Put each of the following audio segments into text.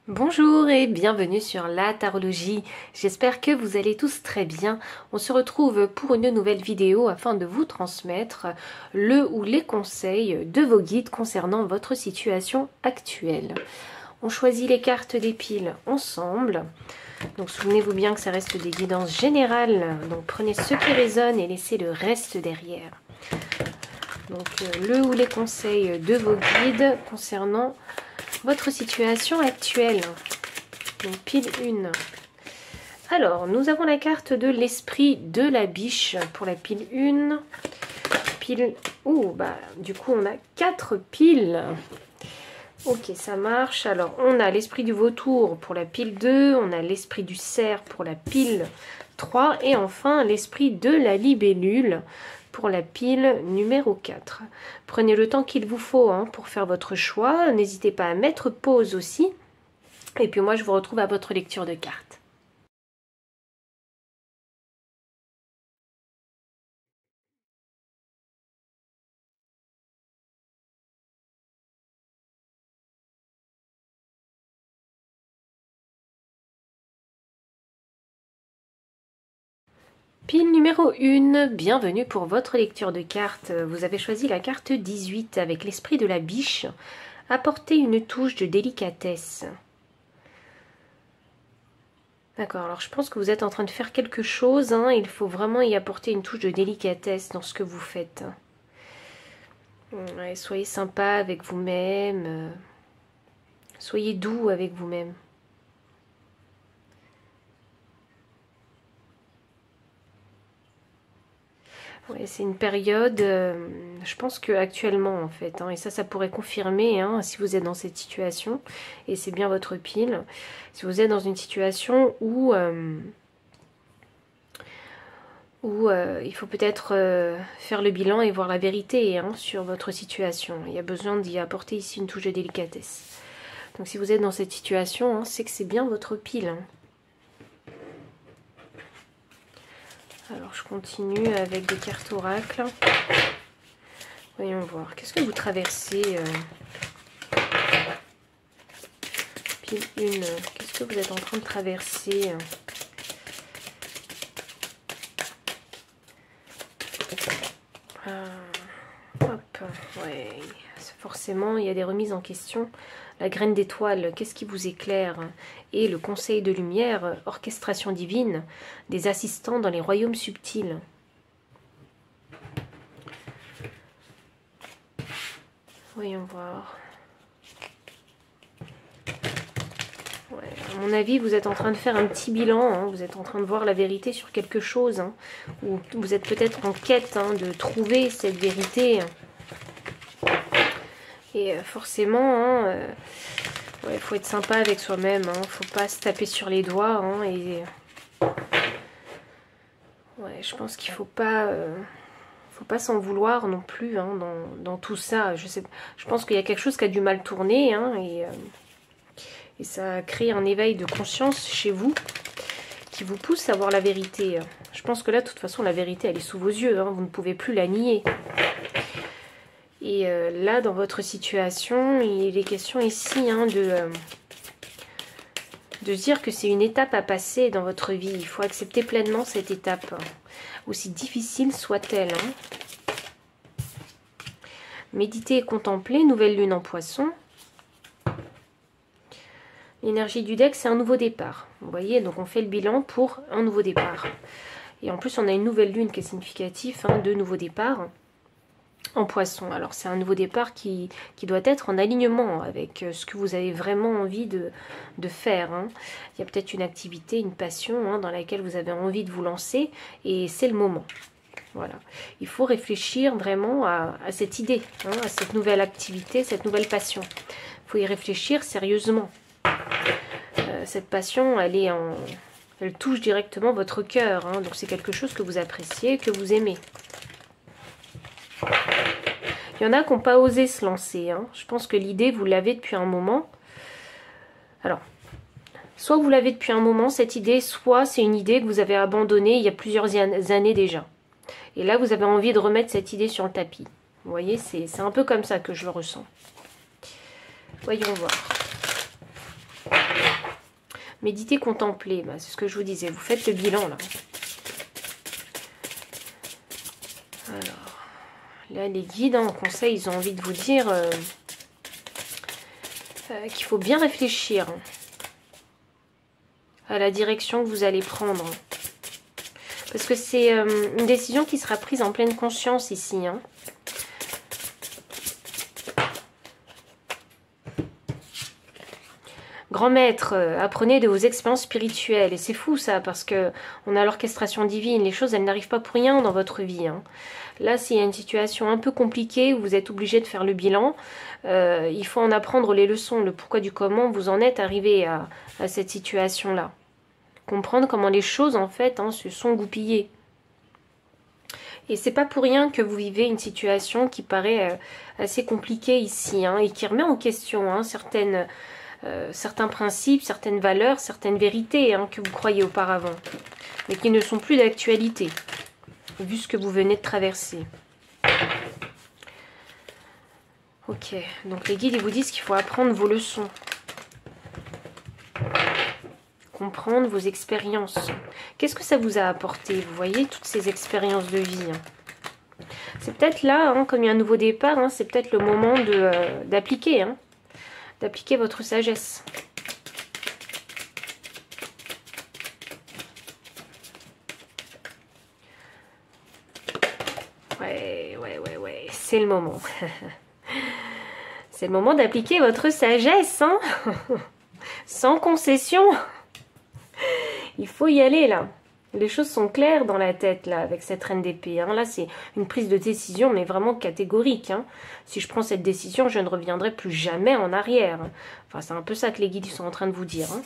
Bonjour et bienvenue sur la tarologie. J'espère que vous allez tous très bien. On se retrouve pour une nouvelle vidéo afin de vous transmettre le ou les conseils de vos guides concernant votre situation actuelle. On choisit les cartes des piles ensemble. Donc souvenez-vous bien que ça reste des guidances générales. Donc prenez ce qui résonne et laissez le reste derrière. Donc le ou les conseils de vos guides concernant votre situation actuelle. Donc pile 1. Alors, nous avons la carte de l'esprit de la biche pour la pile 1. Pile... du coup, on a 4 piles. Ok, ça marche. Alors, on a l'esprit du vautour pour la pile 2. On a l'esprit du cerf pour la pile 3. Et enfin, l'esprit de la libellule pour la pile numéro 4. Prenez le temps qu'il vous faut pour faire votre choix. N'hésitez pas à mettre pause aussi. Et puis moi, je vous retrouve à votre lecture de cartes. Pile numéro 1, bienvenue pour votre lecture de cartes. Vous avez choisi la carte 18 avec l'esprit de la biche. Apportez une touche de délicatesse. D'accord, alors je pense que vous êtes en train de faire quelque chose. Il faut vraiment y apporter une touche de délicatesse dans ce que vous faites. Ouais, soyez sympa avec vous-même. Soyez doux avec vous-même. Ouais, c'est une période, je pense que actuellement en fait, et ça pourrait confirmer si vous êtes dans cette situation, et c'est bien votre pile, si vous êtes dans une situation où il faut peut-être faire le bilan et voir la vérité sur votre situation. Il y a besoin d'y apporter ici une touche de délicatesse. Donc si vous êtes dans cette situation, c'est que c'est bien votre pile. Alors je continue avec des cartes oracles. Voyons voir. Qu'est-ce que vous traversez pile 1. Qu'est-ce que vous êtes en train de traverser hop, ouais. Forcément, il y a des remises en question. La graine d'étoile, qu'est-ce qui vous éclaire? Et le conseil de lumière, orchestration divine, des assistants dans les royaumes subtils. Voyons voir. Ouais, à mon avis, vous êtes en train de faire un petit bilan. Vous êtes en train de voir la vérité sur quelque chose. Ou vous êtes peut-être en quête de trouver cette vérité. Et forcément, il faut être sympa avec soi-même. Faut pas se taper sur les doigts. Je pense qu'il faut pas s'en vouloir non plus dans tout ça. Je pense qu'il y a quelque chose qui a du mal tourné et ça a créé un éveil de conscience chez vous qui vous pousse à voir la vérité. Je pense que là, de toute façon, la vérité, elle est sous vos yeux. Vous ne pouvez plus la nier. Et là, dans votre situation, il est question ici de se dire que c'est une étape à passer dans votre vie. Il faut accepter pleinement cette étape, aussi difficile soit-elle. Méditer et contempler, nouvelle lune en poisson. L'énergie du deck, c'est un nouveau départ. Vous voyez, donc on fait le bilan pour un nouveau départ. Et en plus, on a une nouvelle lune qui est significative de nouveau départ en poisson. Alors c'est un nouveau départ qui doit être en alignement avec ce que vous avez vraiment envie de faire. Il y a peut-être une activité, une passion dans laquelle vous avez envie de vous lancer et c'est le moment. Voilà. Il faut réfléchir vraiment à cette idée, à cette nouvelle activité, cette nouvelle passion. Il faut y réfléchir sérieusement. Cette passion, elle touche directement votre cœur. Donc c'est quelque chose que vous appréciez, que vous aimez. Il y en a qui n'ont pas osé se lancer. Je pense que l'idée, vous l'avez depuis un moment. Alors, soit vous l'avez depuis un moment, cette idée, soit c'est une idée que vous avez abandonnée il y a plusieurs années déjà. Et là, vous avez envie de remettre cette idée sur le tapis. Vous voyez, c'est un peu comme ça que je le ressens. Voyons voir. Méditer, contempler, bah, c'est ce que je vous disais. Vous faites le bilan là. Alors, là les guides en conseil, ils ont envie de vous dire qu'il faut bien réfléchir à la direction que vous allez prendre. Parce que c'est une décision qui sera prise en pleine conscience ici. Hein. Grand maître, apprenez de vos expériences spirituelles. Et c'est fou ça, parce que on a l'orchestration divine. Les choses, elles n'arrivent pas pour rien dans votre vie. Hein. Là, s'il y a une situation un peu compliquée où vous êtes obligé de faire le bilan, il faut en apprendre les leçons, le pourquoi du comment vous en êtes arrivé à cette situation-là. Comprendre comment les choses, en fait, hein, se sont goupillées. Et c'est pas pour rien que vous vivez une situation qui paraît assez compliquée ici, hein, et qui remet en question hein, certains principes, certaines valeurs, certaines vérités hein, que vous croyez auparavant, mais qui ne sont plus d'actualité, vu ce que vous venez de traverser. Ok, donc les guides ils vous disent qu'il faut apprendre vos leçons. Comprendre vos expériences. Qu'est-ce que ça vous a apporté? Vous voyez, toutes ces expériences de vie. Hein. C'est peut-être là, hein, comme il y a un nouveau départ, hein, c'est peut-être le moment d'appliquer. Hein, d'appliquer votre sagesse. Ouais, c'est le moment. C'est le moment d'appliquer votre sagesse, hein. Sans concession. Il faut y aller, là. Les choses sont claires dans la tête, là, avec cette reine d'épée. Hein. Là, c'est une prise de décision, mais vraiment catégorique. Hein. Si je prends cette décision, je ne reviendrai plus jamais en arrière. Enfin, c'est un peu ça que les guides sont en train de vous dire. Hein.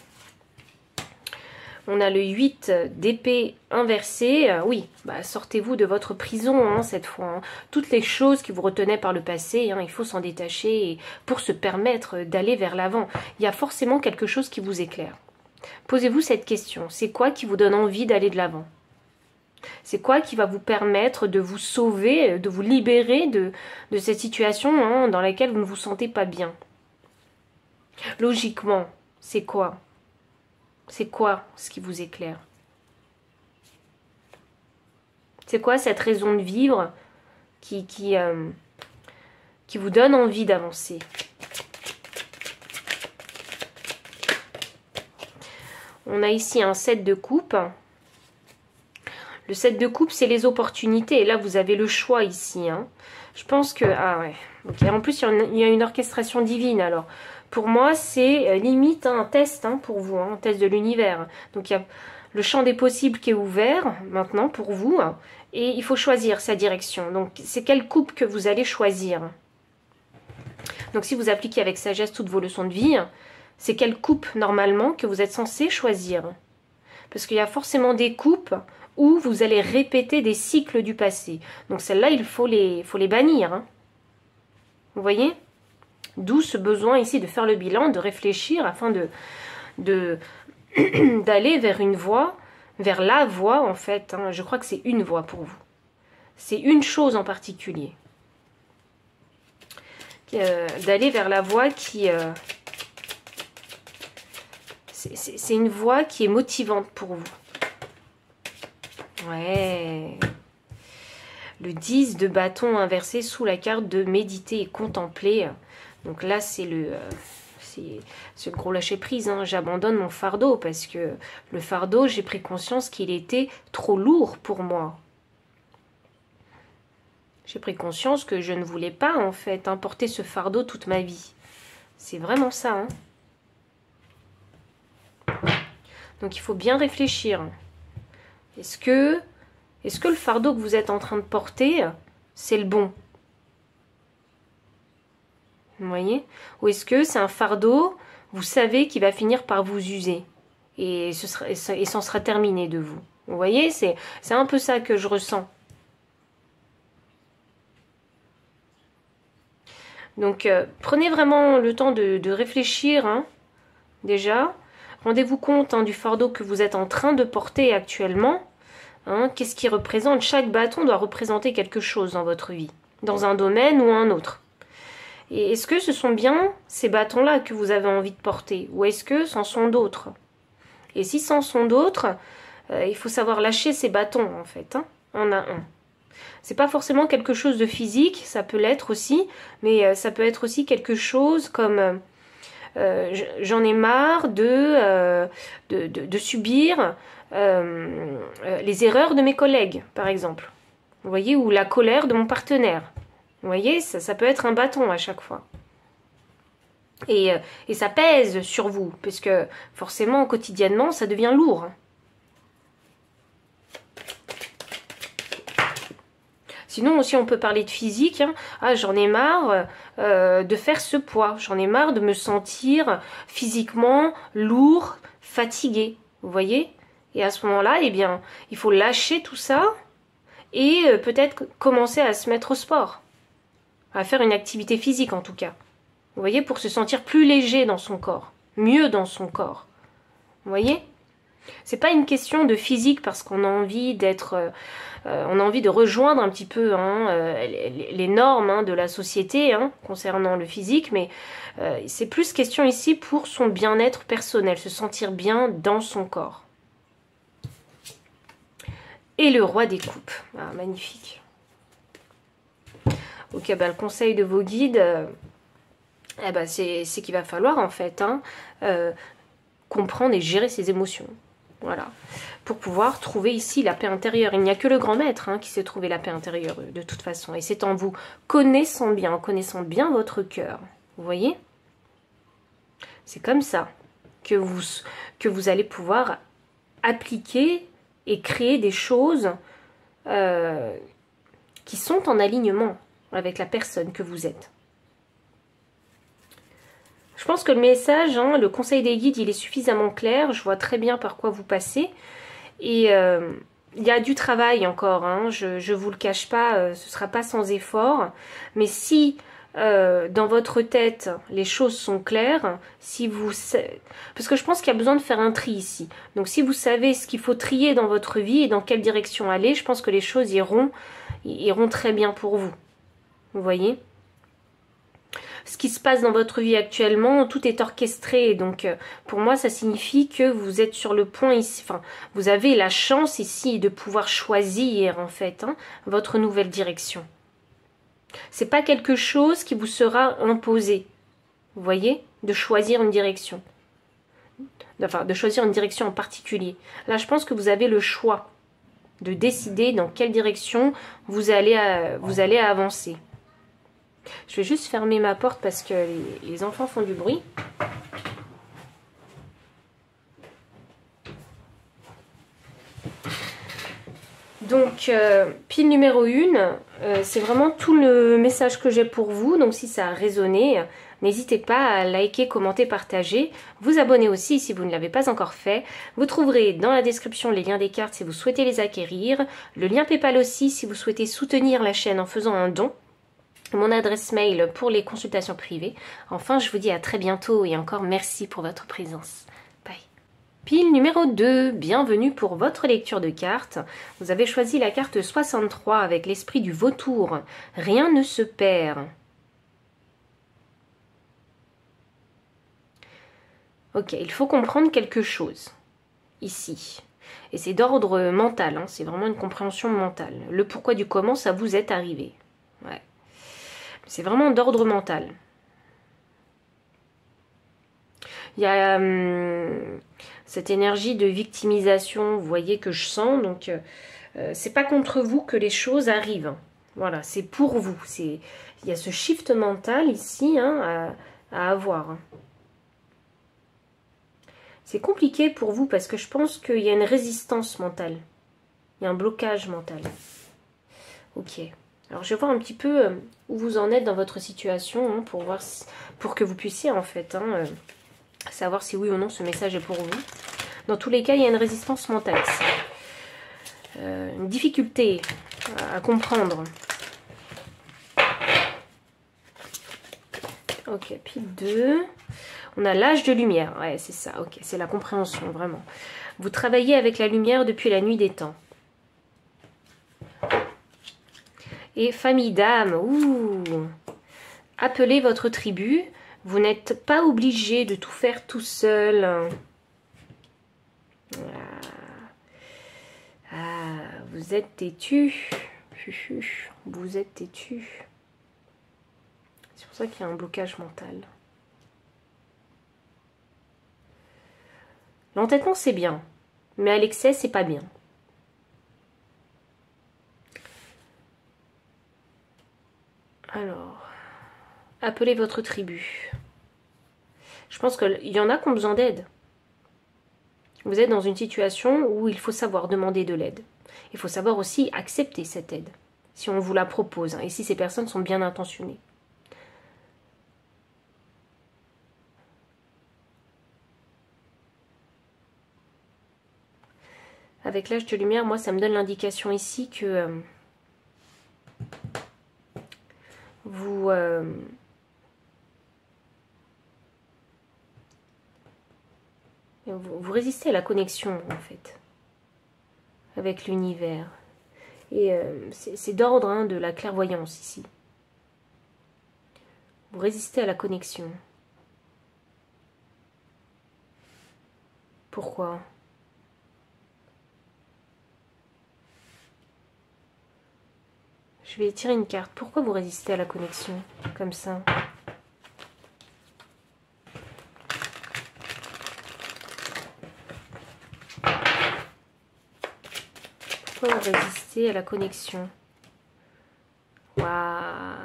On a le 8 d'épée inversée. Oui, bah, sortez-vous de votre prison, hein, cette fois. Hein. Toutes les choses qui vous retenaient par le passé, hein, il faut s'en détacher pour se permettre d'aller vers l'avant. Il y a forcément quelque chose qui vous éclaire. Posez-vous cette question. C'est quoi qui vous donne envie d'aller de l'avant? C'est quoi qui va vous permettre de vous sauver, de vous libérer de cette situation hein, dans laquelle vous ne vous sentez pas bien? Logiquement, c'est quoi? C'est quoi ce qui vous éclaire? C'est quoi cette raison de vivre qui vous donne envie d'avancer? On a ici un 7 de coupe. Le 7 de coupe, c'est les opportunités. Et là, vous avez le choix ici. Hein. Je pense que... Ah ouais. Okay. En plus, il y a une orchestration divine. Alors, pour moi, c'est limite hein, un test hein, pour vous. Hein, un test de l'univers. Donc, il y a le champ des possibles qui est ouvert maintenant pour vous. Hein, et il faut choisir sa direction. Donc, c'est quelle coupe que vous allez choisir? Donc, si vous appliquez avec sagesse toutes vos leçons de vie... C'est quelle coupe, normalement, que vous êtes censé choisir? Parce qu'il y a forcément des coupes où vous allez répéter des cycles du passé. Donc celles-là, il faut les bannir. Hein. Vous voyez? D'où ce besoin ici de faire le bilan, de réfléchir afin d'aller vers une voie, vers la voie, en fait. Hein. Je crois que c'est une voie pour vous. C'est une chose en particulier. D'aller vers la voie qui... C'est une voie qui est motivante pour vous. Ouais. Le 10 de bâton inversé sous la carte de méditer et contempler. Donc là, c'est le gros lâcher prise. Hein. J'abandonne mon fardeau parce que le fardeau, j'ai pris conscience qu'il était trop lourd pour moi. J'ai pris conscience que je ne voulais pas, en fait, hein, porter ce fardeau toute ma vie. C'est vraiment ça, hein. Donc il faut bien réfléchir. Est-ce que le fardeau que vous êtes en train de porter, c'est le bon? Vous voyez? Ou est-ce que c'est un fardeau, vous savez, qui va finir par vous user et s'en sera terminé de vous? Vous voyez? C'est un peu ça que je ressens. Donc prenez vraiment le temps de réfléchir, hein, déjà. Rendez-vous compte hein, du fardeau que vous êtes en train de porter actuellement. Hein, qu'est-ce qui représente? Chaque bâton doit représenter quelque chose dans votre vie, dans un domaine ou un autre. Et est-ce que ce sont bien ces bâtons-là que vous avez envie de porter? Ou est-ce que c'en sont d'autres? Et si c'en sont d'autres, il faut savoir lâcher ses bâtons, en fait. Hein. On a un. C'est pas forcément quelque chose de physique, ça peut l'être aussi, mais ça peut être aussi quelque chose comme j'en ai marre de subir les erreurs de mes collègues, par exemple. Vous voyez, ou la colère de mon partenaire. Vous voyez, ça peut être un bâton à chaque fois. Et ça pèse sur vous, puisque forcément, quotidiennement, ça devient lourd. Sinon aussi on peut parler de physique, hein. Ah, j'en ai marre de faire ce poids, j'en ai marre de me sentir physiquement lourd, fatigué, vous voyez. Et à ce moment-là, eh bien, il faut lâcher tout ça et peut-être commencer à se mettre au sport, à faire une activité physique en tout cas. Vous voyez, pour se sentir plus léger dans son corps, mieux dans son corps. Vous voyez ? C'est pas une question de physique parce qu'on a envie d'être, on a envie de rejoindre un petit peu les normes de la société concernant le physique, mais c'est plus question ici pour son bien-être personnel, se sentir bien dans son corps. Et le roi des coupes, ah, magnifique. Ok, bah, le conseil de vos guides, c'est qu'il va falloir en fait comprendre et gérer ses émotions. Voilà, pour pouvoir trouver ici la paix intérieure. Il n'y a que le grand maître qui sait trouver la paix intérieure de toute façon. Et c'est en vous connaissant bien votre cœur. Vous voyez? C'est comme ça que vous allez pouvoir appliquer et créer des choses qui sont en alignement avec la personne que vous êtes. Je pense que le message, le conseil des guides, il est suffisamment clair. Je vois très bien par quoi vous passez. Et il y a du travail encore. Je ne vous le cache pas, ce ne sera pas sans effort. Mais si dans votre tête, les choses sont claires, si vous... parce que je pense qu'il y a besoin de faire un tri ici. Donc si vous savez ce qu'il faut trier dans votre vie et dans quelle direction aller, je pense que les choses iront très bien pour vous. Vous voyez ? Ce qui se passe dans votre vie actuellement, tout est orchestré. Donc, pour moi, ça signifie que vous êtes sur le point ici. Enfin, vous avez la chance ici de pouvoir choisir, en fait, votre nouvelle direction. C'est pas quelque chose qui vous sera imposé. Vous voyez? De choisir une direction. Enfin, de choisir une direction en particulier. Là, je pense que vous avez le choix de décider dans quelle direction vous allez avancer. Je vais juste fermer ma porte parce que les enfants font du bruit. Donc, pile numéro 1, c'est vraiment tout le message que j'ai pour vous. Donc, si ça a résonné, n'hésitez pas à liker, commenter, partager. Vous abonner aussi si vous ne l'avez pas encore fait. Vous trouverez dans la description les liens des cartes si vous souhaitez les acquérir. Le lien PayPal aussi si vous souhaitez soutenir la chaîne en faisant un don. Mon adresse mail pour les consultations privées. Enfin, je vous dis à très bientôt et encore merci pour votre présence. Bye. Pile numéro 2, bienvenue pour votre lecture de cartes. Vous avez choisi la carte 63 avec l'esprit du vautour. Rien ne se perd. Ok, il faut comprendre quelque chose ici. Et c'est d'ordre mental, c'est vraiment une compréhension mentale. Le pourquoi du comment, ça vous est arrivé. Ouais. C'est vraiment d'ordre mental. Il y a cette énergie de victimisation, vous voyez, que je sens. Donc, c'est pas contre vous que les choses arrivent. Voilà, c'est pour vous. Il y a ce shift mental ici à avoir. C'est compliqué pour vous parce que je pense qu'il y a une résistance mentale. Il y a un blocage mental. Ok. Alors, je vais voir un petit peu où vous en êtes dans votre situation pour voir pour que vous puissiez en fait savoir si oui ou non ce message est pour vous. Dans tous les cas, il y a une résistance mentale ici. Une difficulté à comprendre. Ok, pile 2. On a l'âge de lumière. Ouais, c'est ça. Ok, c'est la compréhension, vraiment. Vous travaillez avec la lumière depuis la nuit des temps. Et famille d'âme, ouh, appelez votre tribu. Vous n'êtes pas obligé de tout faire tout seul. Ah, vous êtes têtu. Vous êtes têtu. C'est pour ça qu'il y a un blocage mental. L'entêtement, c'est bien. Mais à l'excès, c'est pas bien. Alors, appelez votre tribu. Je pense qu'il y en a qui ont besoin d'aide. Vous êtes dans une situation où il faut savoir demander de l'aide. Il faut savoir aussi accepter cette aide, si on vous la propose, hein, et si ces personnes sont bien intentionnées. Avec l'âge de lumière, moi, ça me donne l'indication ici que vous résistez à la connexion, en fait, avec l'univers. Et c'est d'ordre, hein, de la clairvoyance, ici. Vous résistez à la connexion. Pourquoi ? Je vais tirer une carte. Pourquoi vous résistez à la connexion, comme ça ? Pourquoi vous résistez à la connexion ? Waouh,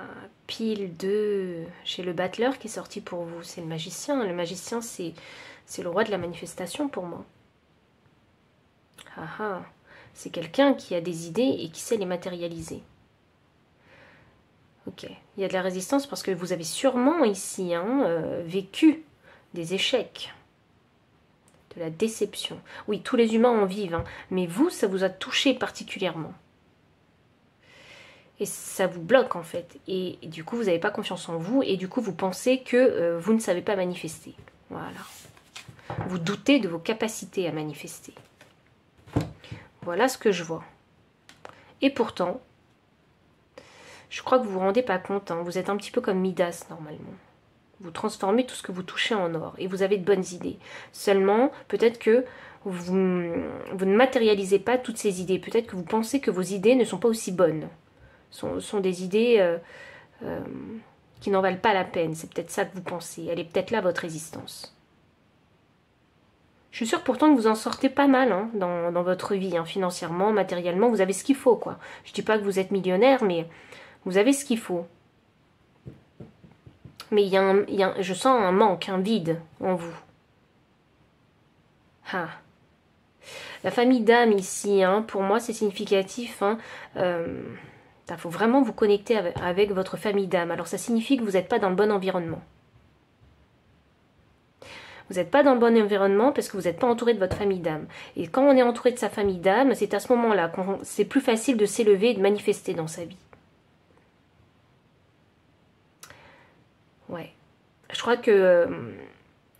pile 2. J'ai le battleur qui est sorti pour vous. C'est le magicien. Le magicien, c'est le roi de la manifestation pour moi. Ah ah. C'est quelqu'un qui a des idées et qui sait les matérialiser. Ok. Il y a de la résistance parce que vous avez sûrement ici vécu des échecs. De la déception. Oui, tous les humains en vivent, hein, mais vous, ça vous a touché particulièrement. Et ça vous bloque en fait. Et du coup, vous n'avez pas confiance en vous. Et du coup, vous pensez que vous ne savez pas manifester. Voilà. Vous doutez de vos capacités à manifester. Voilà ce que je vois. Et pourtant, je crois que vous vous rendez pas compte. Hein, vous êtes un petit peu comme Midas normalement. Vous transformez tout ce que vous touchez en or. Et vous avez de bonnes idées. Seulement, peut-être que vous ne matérialisez pas toutes ces idées. Peut-être que vous pensez que vos idées ne sont pas aussi bonnes. Sont des idées qui n'en valent pas la peine. C'est peut-être ça que vous pensez. Elle est peut-être là, votre résistance. Je suis sûre pourtant que vous en sortez pas mal, hein, dans votre vie, hein, financièrement, matériellement. Vous avez ce qu'il faut, quoi. Je dis pas que vous êtes millionnaire, mais vous avez ce qu'il faut. Mais je sens un manque, un vide en vous. Ah. La famille d'âme ici, hein, pour moi, c'est significatif. Hein, il faut vraiment vous connecter avec votre famille d'âme. Alors ça signifie que vous n'êtes pas dans le bon environnement. Vous n'êtes pas dans le bon environnement parce que vous n'êtes pas entouré de votre famille d'âme. Et quand on est entouré de sa famille d'âme, c'est à ce moment-là que c'est plus facile de s'élever et de manifester dans sa vie. Ouais. Je crois que...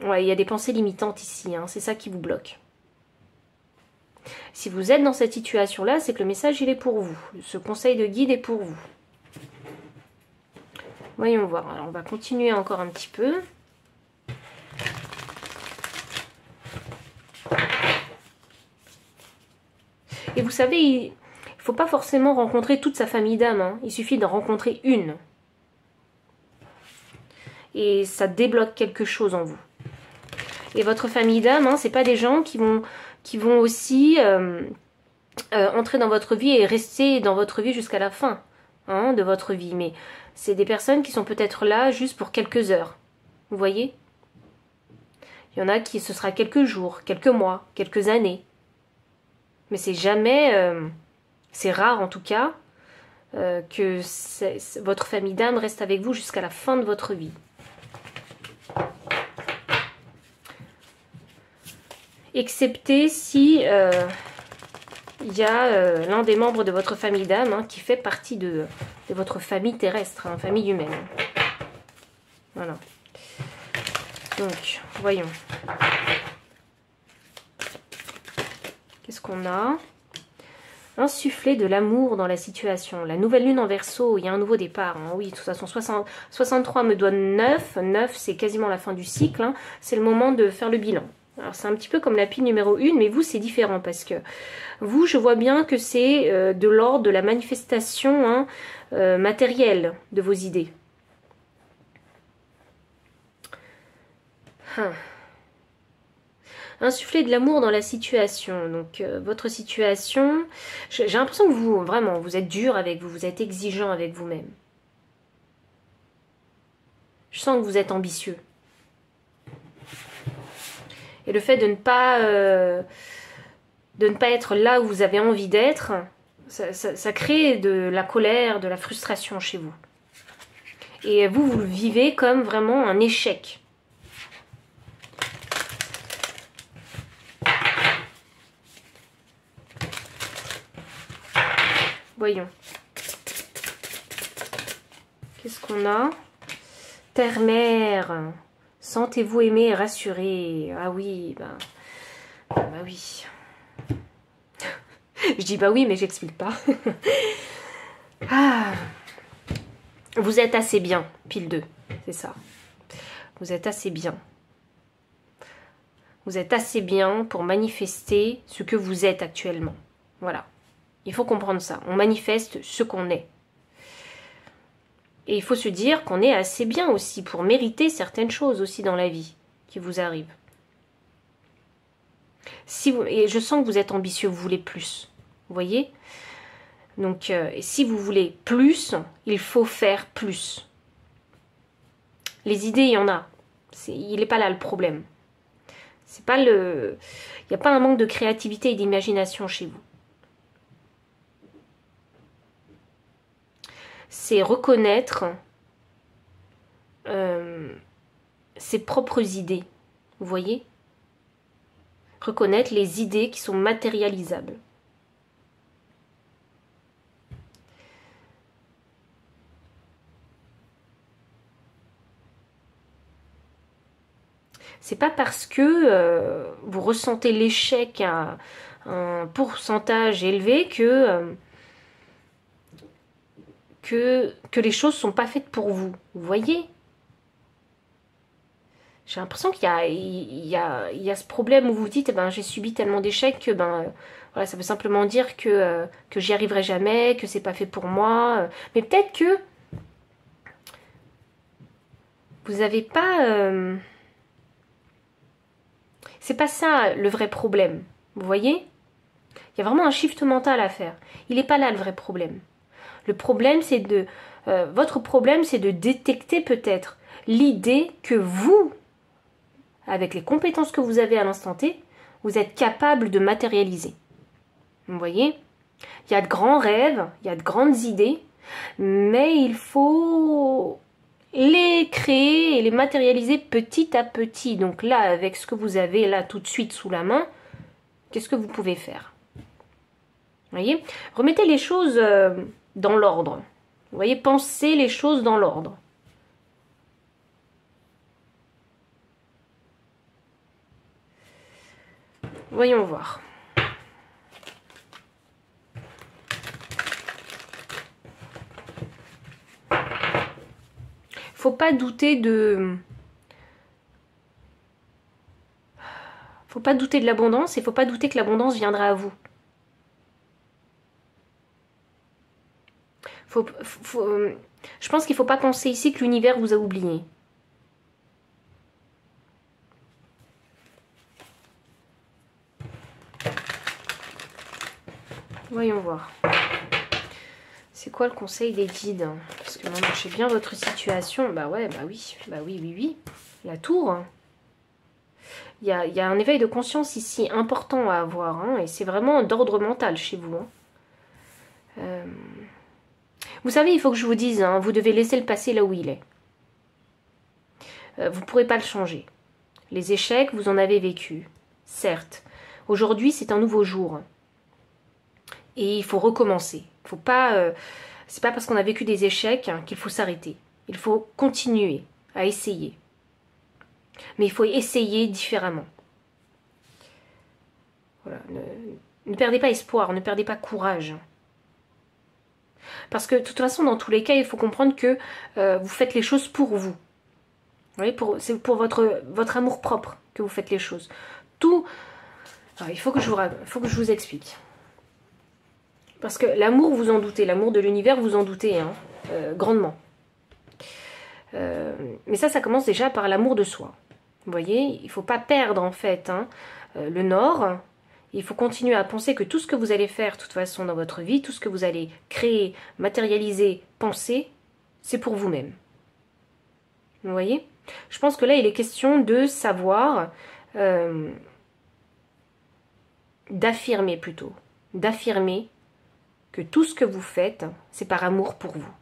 ouais, il y a des pensées limitantes ici. Hein, c'est ça qui vous bloque. Si vous êtes dans cette situation-là, c'est que le message, il est pour vous. Ce conseil de guide est pour vous. Voyons voir. Alors, on va continuer encore un petit peu. Et vous savez, il ne faut pas forcément rencontrer toute sa famille d'âme. Hein. Il suffit d'en rencontrer une. Et ça débloque quelque chose en vous. Et votre famille d'âme, hein, ce n'est pas des gens qui vont aussi entrer dans votre vie et rester dans votre vie jusqu'à la fin, hein, de votre vie. Mais c'est des personnes qui sont peut-être là juste pour quelques heures. Vous voyez ? Il y en a qui ce sera quelques jours, quelques mois, quelques années. Mais c'est jamais, c'est rare en tout cas, que votre famille d'âme reste avec vous jusqu'à la fin de votre vie. Excepté si il y a l'un des membres de votre famille d'âme, hein, qui fait partie de votre famille terrestre, hein, famille humaine. Voilà. Donc, voyons. Qu'est-ce qu'on a? Insuffler de l'amour dans la situation. La nouvelle lune en Verseau, il y a un nouveau départ. Hein. Oui, de toute façon, 63 me donne 9. 9, c'est quasiment la fin du cycle. Hein. C'est le moment de faire le bilan. Alors c'est un petit peu comme la pile numéro 1, mais vous c'est différent parce que vous, je vois bien que c'est de l'ordre de la manifestation hein, matérielle de vos idées. Insuffler de l'amour dans la situation. Donc votre situation, j'ai l'impression que vous, vraiment, vous êtes dur avec vous, vous êtes exigeant avec vous-même. Je sens que vous êtes ambitieux. Et le fait de ne pas être là où vous avez envie d'être, ça crée de la colère, de la frustration chez vous. Et vous, vous le vivez comme vraiment un échec. Voyons. Qu'est-ce qu'on a? Terre-mère. Sentez-vous aimé et rassuré. Ah oui, bah oui. Je dis bah oui, mais j'explique pas. Ah. Vous êtes assez bien, pile 2, c'est ça. Vous êtes assez bien. Vous êtes assez bien pour manifester ce que vous êtes actuellement. Voilà. Il faut comprendre ça. On manifeste ce qu'on est. Et il faut se dire qu'on est assez bien aussi pour mériter certaines choses aussi dans la vie qui vous arrivent. Et je sens que vous êtes ambitieux, vous voulez plus. Vous voyez? Donc, si vous voulez plus, il faut faire plus. Les idées, il y en a. Il n'est pas là le problème. C'est pas le... Il n'y a pas un manque de créativité et d'imagination chez vous. C'est reconnaître ses propres idées. Vous voyez? Reconnaître les idées qui sont matérialisables. C'est pas parce que vous ressentez l'échec à un pourcentage élevé que les choses sont pas faites pour vous. Vous voyez? J'ai l'impression qu'il y a ce problème où vous vous dites eh ben, j'ai subi tellement d'échecs que voilà, ça veut simplement dire que j'y arriverai jamais, que c'est pas fait pour moi. Mais peut-être que vous n'avez pas... c'est pas ça le vrai problème. Vous voyez? Il y a vraiment un shift mental à faire. Il n'est pas là le vrai problème. Le problème, c'est de... votre problème, c'est de détecter peut-être l'idée que vous, avec les compétences que vous avez à l'instant T, vous êtes capable de matérialiser. Vous voyez? Il y a de grands rêves, il y a de grandes idées, mais il faut les créer et les matérialiser petit à petit. Donc là, avec ce que vous avez là tout de suite sous la main, qu'est-ce que vous pouvez faire? Vous voyez? Remettez les choses dans l'ordre. Vous voyez? Pensez les choses dans l'ordre. Voyons voir. Faut pas douter de... Faut pas douter de l'abondance et faut pas douter que l'abondance viendra à vous. Je pense qu'il faut pas penser ici que l'univers vous a oublié. Voyons voir. C'est quoi le conseil des guides? Parce que moi, je sais bien votre situation. Bah ouais, bah oui. Bah oui, oui, oui. La tour. Il y a un éveil de conscience ici important à avoir. Hein, et c'est vraiment d'ordre mental chez vous. Hein. Vous savez, il faut que je vous dise, hein, vous devez laisser le passé là où il est. Vous ne pourrez pas le changer. Les échecs, vous en avez vécu. Certes. Aujourd'hui, c'est un nouveau jour. Et il faut recommencer. Faut pas, c'est pas parce qu'on a vécu des échecs hein, qu'il faut s'arrêter. Il faut continuer à essayer. Mais il faut essayer différemment. Voilà. Ne perdez pas espoir, ne perdez pas courage. Parce que de toute façon, dans tous les cas, il faut comprendre que vous faites les choses pour vous. Vous voyez, c'est pour votre amour propre que vous faites les choses. Tout... Alors, il faut que je vous explique. Parce que l'amour, vous en doutez. L'amour de l'univers, vous en doutez, hein, grandement. Mais ça commence déjà par l'amour de soi. Vous voyez, il ne faut pas perdre, en fait, hein, le nord. Il faut continuer à penser que tout ce que vous allez faire, de toute façon, dans votre vie, tout ce que vous allez créer, matérialiser, penser, c'est pour vous-même. Vous voyez? Je pense que là, il est question de savoir, d'affirmer plutôt, d'affirmer que tout ce que vous faites, c'est par amour pour vous.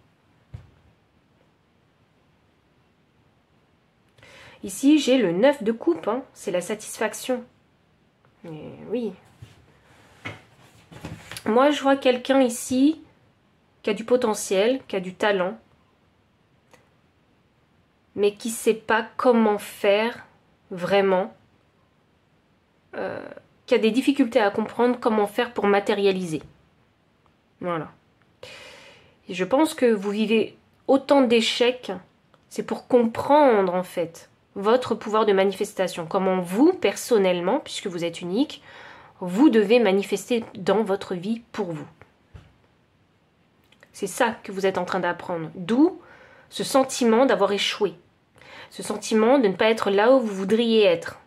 Ici, j'ai le 9 de coupe, hein, c'est la satisfaction. Mais oui. Moi, je vois quelqu'un ici qui a du potentiel, qui a du talent, mais qui ne sait pas comment faire vraiment, qui a des difficultés à comprendre comment faire pour matérialiser. Voilà. Et je pense que vous vivez autant d'échecs, c'est pour comprendre en fait votre pouvoir de manifestation. Comment vous, personnellement, puisque vous êtes unique, vous devez manifester dans votre vie pour vous. C'est ça que vous êtes en train d'apprendre. D'où ce sentiment d'avoir échoué. Ce sentiment de ne pas être là où vous voudriez être.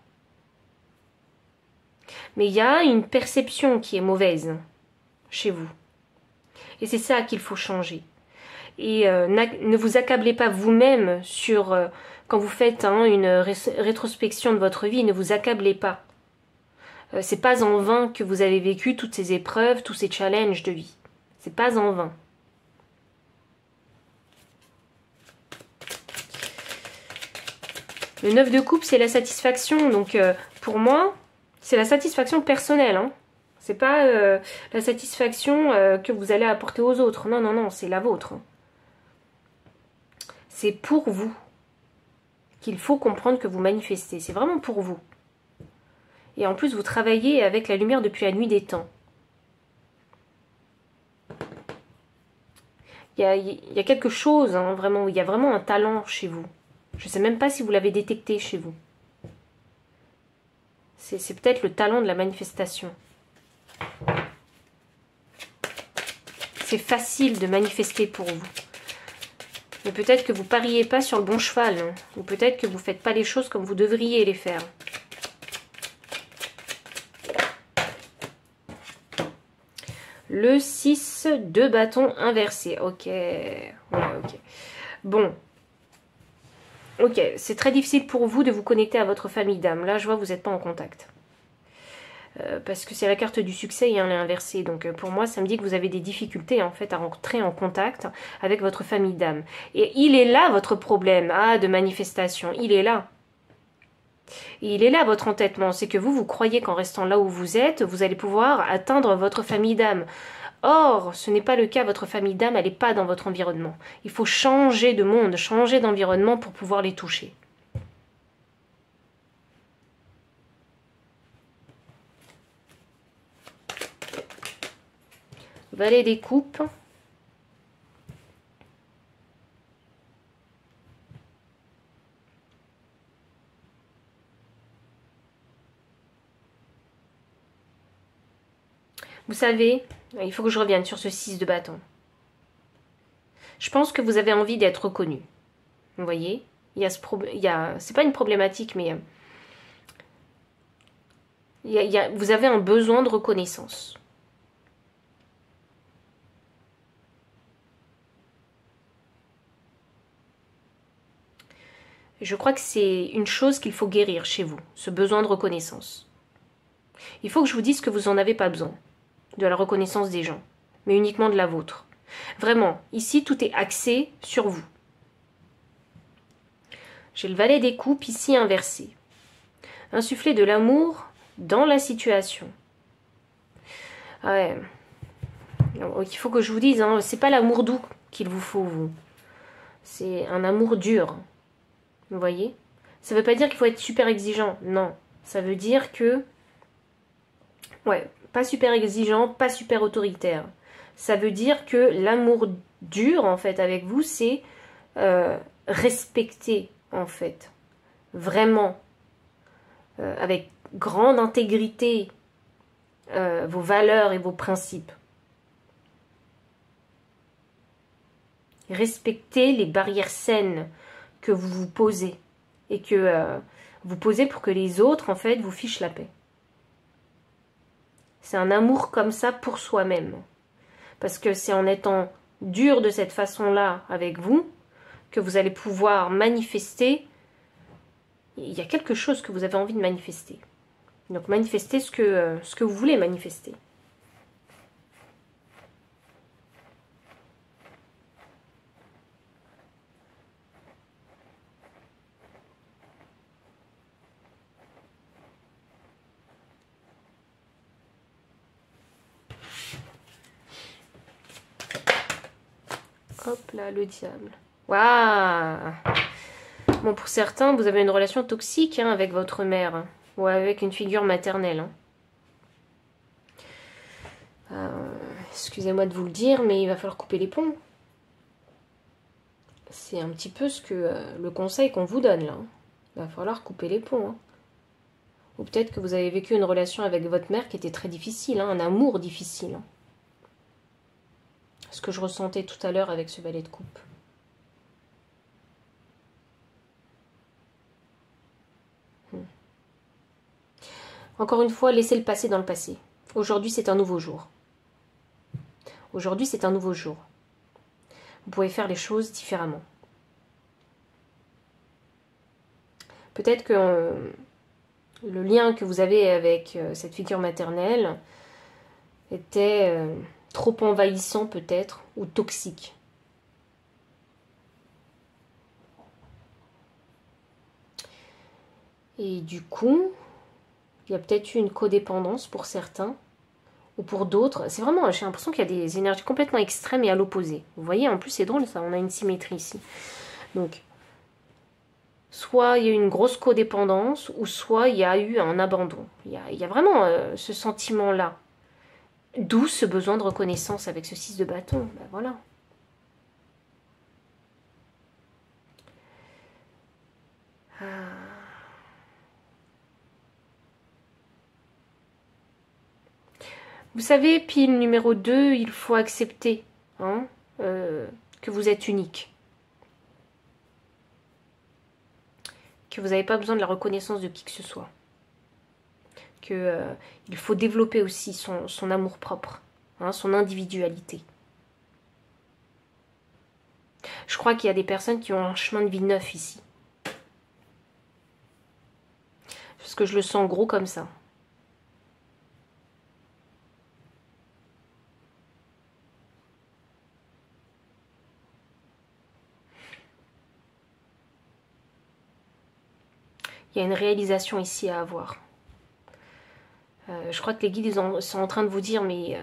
Mais il y a une perception qui est mauvaise chez vous. Et c'est ça qu'il faut changer. Et ne vous accablez pas vous-même sur... quand vous faites une rétrospection de votre vie, ne vous accablez pas. C'est pas en vain que vous avez vécu toutes ces épreuves, tous ces challenges de vie. C'est pas en vain. Le 9 de coupe, c'est la satisfaction. Donc, pour moi, c'est la satisfaction personnelle. Hein. C'est pas la satisfaction que vous allez apporter aux autres. Non, non, non, c'est la vôtre. C'est pour vous qu'il faut comprendre que vous manifestez. C'est vraiment pour vous. Et en plus, vous travaillez avec la lumière depuis la nuit des temps. Il y a quelque chose, hein, vraiment, il y a vraiment un talent chez vous. Je ne sais même pas si vous l'avez détecté chez vous. C'est peut-être le talent de la manifestation. C'est facile de manifester pour vous. Mais peut-être que vous pariez pas sur le bon cheval. Hein, ou peut-être que vous ne faites pas les choses comme vous devriez les faire. Le 6 de bâton inversé. Ok. Ouais, ok. Bon. Ok, c'est très difficile pour vous de vous connecter à votre famille d'âme. Là, je vois que vous n'êtes pas en contact. Parce que c'est la carte du succès et elle est inversée. Donc pour moi, ça me dit que vous avez des difficultés en fait à rentrer en contact avec votre famille d'âme. Et il est là votre problème de manifestation. Il est là. Et il est là votre entêtement. C'est que vous croyez qu'en restant là où vous êtes, vous allez pouvoir atteindre votre famille d'âme. Or, ce n'est pas le cas, votre famille d'âme, elle n'est pas dans votre environnement. Il faut changer de monde, changer d'environnement pour pouvoir les toucher. Valet des coupes. Vous savez, il faut que je revienne sur ce 6 de bâton. Je pense que vous avez envie d'être reconnu. Vous voyez, c'est pas une problématique, mais vous avez un besoin de reconnaissance. Je crois que c'est une chose qu'il faut guérir chez vous, ce besoin de reconnaissance. Il faut que je vous dise que vous n'en avez pas besoin, de la reconnaissance des gens, mais uniquement de la vôtre. Vraiment, ici, tout est axé sur vous. J'ai le valet des coupes ici inversé. Insuffler de l'amour dans la situation. Ouais. Donc, il faut que je vous dise, hein, c'est pas l'amour doux qu'il vous faut, vous. C'est un amour dur. Vous voyez? Ça veut pas dire qu'il faut être super exigeant. Non. Ça veut dire que... Ouais, pas super exigeant, pas super autoritaire. Ça veut dire que l'amour dur, en fait, avec vous, c'est respecter, en fait, vraiment, avec grande intégrité, vos valeurs et vos principes. Respectez les barrières saines que vous vous posez et que vous posez pour que les autres, en fait, vous fichent la paix. C'est un amour comme ça pour soi-même. Parce que c'est en étant dur de cette façon-là avec vous que vous allez pouvoir manifester. Il y a quelque chose que vous avez envie de manifester. Donc manifestez ce que vous voulez manifester. Hop là, le diable. Waouh! Bon, pour certains, vous avez une relation toxique hein, avec votre mère. Hein, ou avec une figure maternelle. Hein. Excusez-moi de vous le dire, mais il va falloir couper les ponts. C'est un petit peu ce que le conseil qu'on vous donne là. Hein. Il va falloir couper les ponts. Hein. Ou peut-être que vous avez vécu une relation avec votre mère qui était très difficile, hein, un amour difficile. Hein. Ce que je ressentais tout à l'heure avec ce valet de coupe. Encore une fois, laissez le passé dans le passé. Aujourd'hui, c'est un nouveau jour. Aujourd'hui, c'est un nouveau jour. Vous pouvez faire les choses différemment. Peut-être que le lien que vous avez avec cette figure maternelle était trop envahissant peut-être, ou toxique. Et du coup, il y a peut-être eu une codépendance pour certains, ou pour d'autres. C'est vraiment, j'ai l'impression qu'il y a des énergies complètement extrêmes et à l'opposé. Vous voyez, en plus c'est drôle ça, on a une symétrie ici. Donc, soit il y a eu une grosse codépendance, ou soit il y a eu un abandon. Il y a vraiment ce sentiment-là. D'où ce besoin de reconnaissance avec ce 6 de bâton. Ben voilà. Vous savez, pile numéro 2, il faut accepter hein, que vous êtes unique. Que vous n'avez pas besoin de la reconnaissance de qui que ce soit. Il faut développer aussi son amour-propre, hein, son individualité. Je crois qu'il y a des personnes qui ont un chemin de vie neuf ici. Parce que je le sens gros comme ça. Il y a une réalisation ici à avoir. Je crois que les guides sont en train de vous dire, mais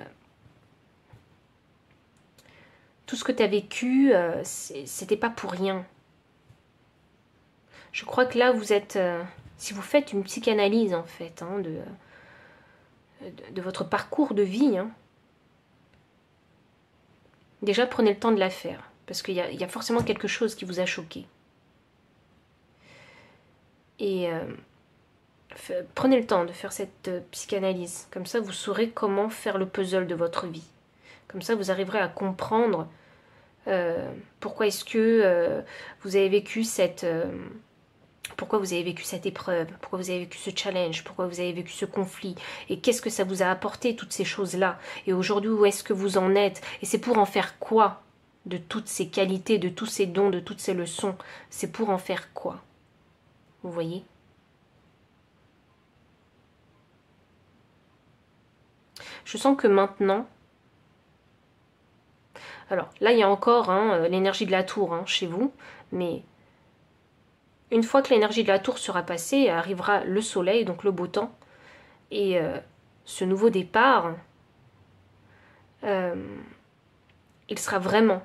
tout ce que tu as vécu, c'était pas pour rien. Je crois que là, vous êtes... si vous faites une psychanalyse, en fait, hein, de votre parcours de vie, hein, déjà, prenez le temps de la faire. Parce qu'il y a forcément quelque chose qui vous a choqué. Et prenez le temps de faire cette psychanalyse. Comme ça, vous saurez comment faire le puzzle de votre vie. Comme ça, vous arriverez à comprendre pourquoi est-ce que vous avez vécu pourquoi vous avez vécu cette épreuve, pourquoi vous avez vécu ce challenge, pourquoi vous avez vécu ce conflit, et qu'est-ce que ça vous a apporté, toutes ces choses-là. Et aujourd'hui, où est-ce que vous en êtes? Et c'est pour en faire quoi de toutes ces qualités, de tous ces dons, de toutes ces leçons? C'est pour en faire quoi? Vous voyez? Je sens que maintenant... Alors, là, il y a encore hein, l'énergie de la tour hein, chez vous, mais une fois que l'énergie de la tour sera passée, arrivera le soleil, donc le beau temps, et ce nouveau départ, il sera vraiment,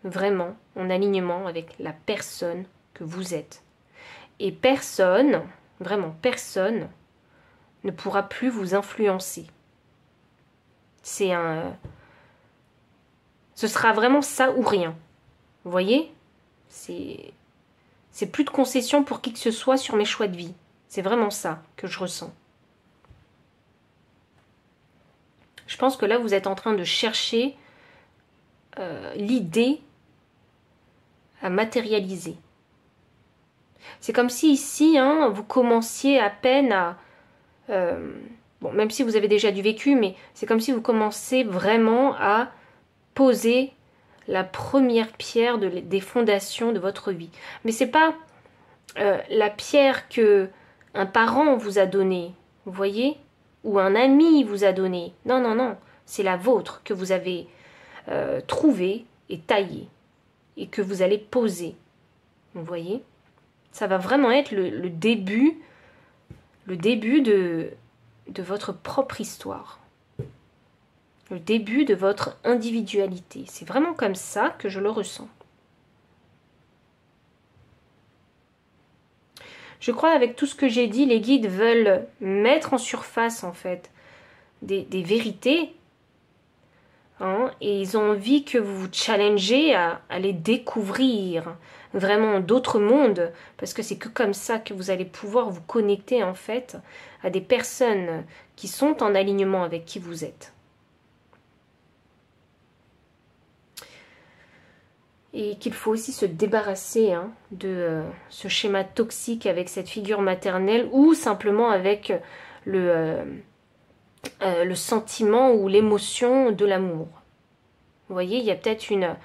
vraiment en alignement avec la personne que vous êtes. Et personne, vraiment personne, ne pourra plus vous influencer. Ce sera vraiment ça ou rien. Vous voyez? C'est C'est plus de concession pour qui que ce soit sur mes choix de vie. C'est vraiment ça que je ressens. Je pense que là, vous êtes en train de chercher l'idée à matérialiser. C'est comme si ici, hein, vous commenciez à peine à... bon, même si vous avez déjà du vécu, mais c'est comme si vous commencez vraiment à poser la première pierre des fondations de votre vie. Mais c'est pas la pierre que un parent vous a donnée, vous voyez, ou un ami vous a donnée. Non, non, non, c'est la vôtre que vous avez trouvée et taillée et que vous allez poser. Vous voyez, ça va vraiment être le début de votre propre histoire. Le début de votre individualité. C'est vraiment comme ça que je le ressens. Je crois avec tout ce que j'ai dit, les guides veulent mettre en surface en fait des vérités. Hein, et ils ont envie que vous vous challengez à les découvrir vraiment d'autres mondes. Parce que c'est que comme ça que vous allez pouvoir vous connecter en fait à des personnes qui sont en alignement avec qui vous êtes. Et qu'il faut aussi se débarrasser hein, de ce schéma toxique avec cette figure maternelle ou simplement avec le sentiment ou l'émotion de l'amour. Vous voyez, il y a peut-être une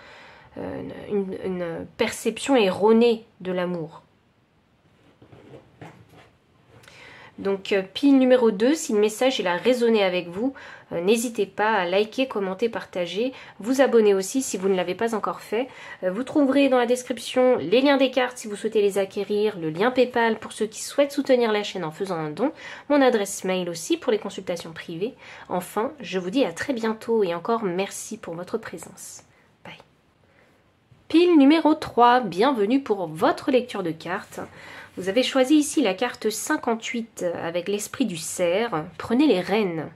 perception erronée de l'amour. Donc, pile numéro 2, si le message il a résonné avec vous, n'hésitez pas à liker, commenter, partager, vous abonner aussi si vous ne l'avez pas encore fait. Vous trouverez dans la description les liens des cartes si vous souhaitez les acquérir, le lien PayPal pour ceux qui souhaitent soutenir la chaîne en faisant un don, mon adresse mail aussi pour les consultations privées. Enfin, je vous dis à très bientôt et encore merci pour votre présence. Bye. Pile numéro 3, bienvenue pour votre lecture de cartes. Vous avez choisi ici la carte 58 avec l'esprit du cerf. Prenez les rênes.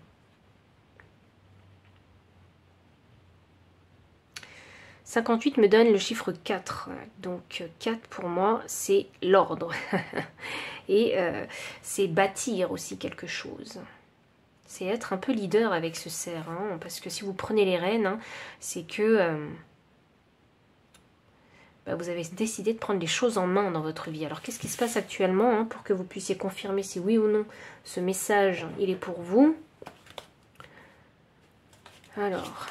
« 58 me donne le chiffre 4. Donc 4 pour moi, c'est l'ordre. Et c'est bâtir aussi quelque chose. C'est être un peu leader avec ce cerf. Hein, parce que si vous prenez les rênes, hein, c'est que... vous avez décidé de prendre les choses en main dans votre vie. Alors, qu'est-ce qui se passe actuellement hein, pour que vous puissiez confirmer si oui ou non ce message, il est pour vous. Alors,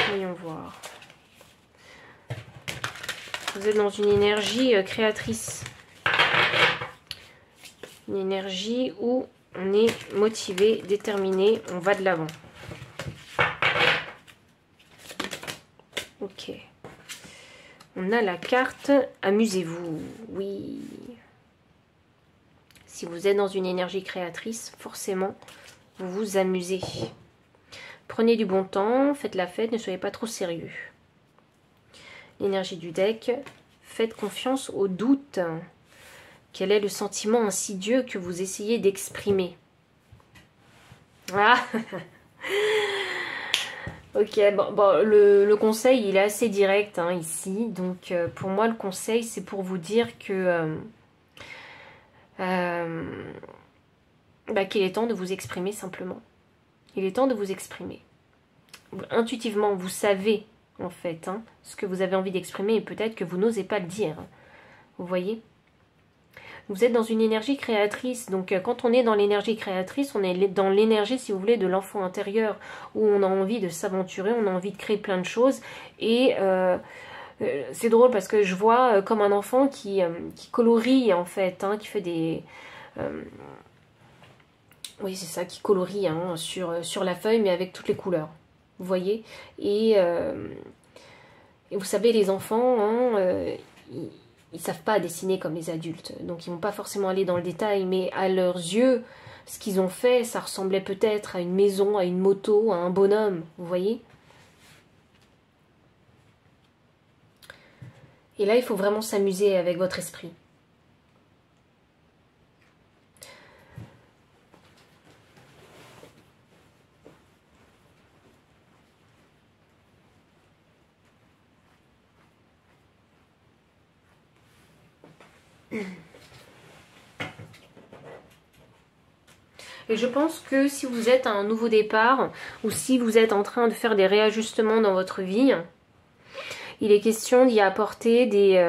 voyons voir. Vous êtes dans une énergie créatrice. Une énergie où on est motivé, déterminé, on va de l'avant. Ok. On a la carte « Amusez-vous ». Oui. Si vous êtes dans une énergie créatrice, forcément, vous vous amusez. Prenez du bon temps, faites la fête, ne soyez pas trop sérieux. L'énergie du deck, faites confiance au doute. Quel est le sentiment insidieux que vous essayez d'exprimer? Ah. Ok, bon, le conseil, il est assez direct hein, ici. Donc, pour moi, le conseil, c'est pour vous dire que qu'il est temps de vous exprimer simplement. Il est temps de vous exprimer. Intuitivement, vous savez, en fait, hein, ce que vous avez envie d'exprimer et peut-être que vous n'osez pas le dire. Vous voyez ? Vous êtes dans une énergie créatrice, donc quand on est dans l'énergie créatrice, on est dans l'énergie, si vous voulez, de l'enfant intérieur, où on a envie de s'aventurer, on a envie de créer plein de choses, et c'est drôle parce que je vois comme un enfant qui colorie, en fait, hein, qui fait des... oui, c'est ça, qui colorie hein, sur la feuille, mais avec toutes les couleurs, vous voyez, et vous savez, les enfants, hein, ils savent pas dessiner comme les adultes, donc ils vont pas forcément aller dans le détail, mais à leurs yeux, ce qu'ils ont fait, ça ressemblait peut-être à une maison, à une moto, à un bonhomme, vous voyez. Et là, il faut vraiment s'amuser avec votre esprit. Et je pense que si vous êtes à un nouveau départ, ou si vous êtes en train de faire des réajustements dans votre vie, il est question d'y apporter des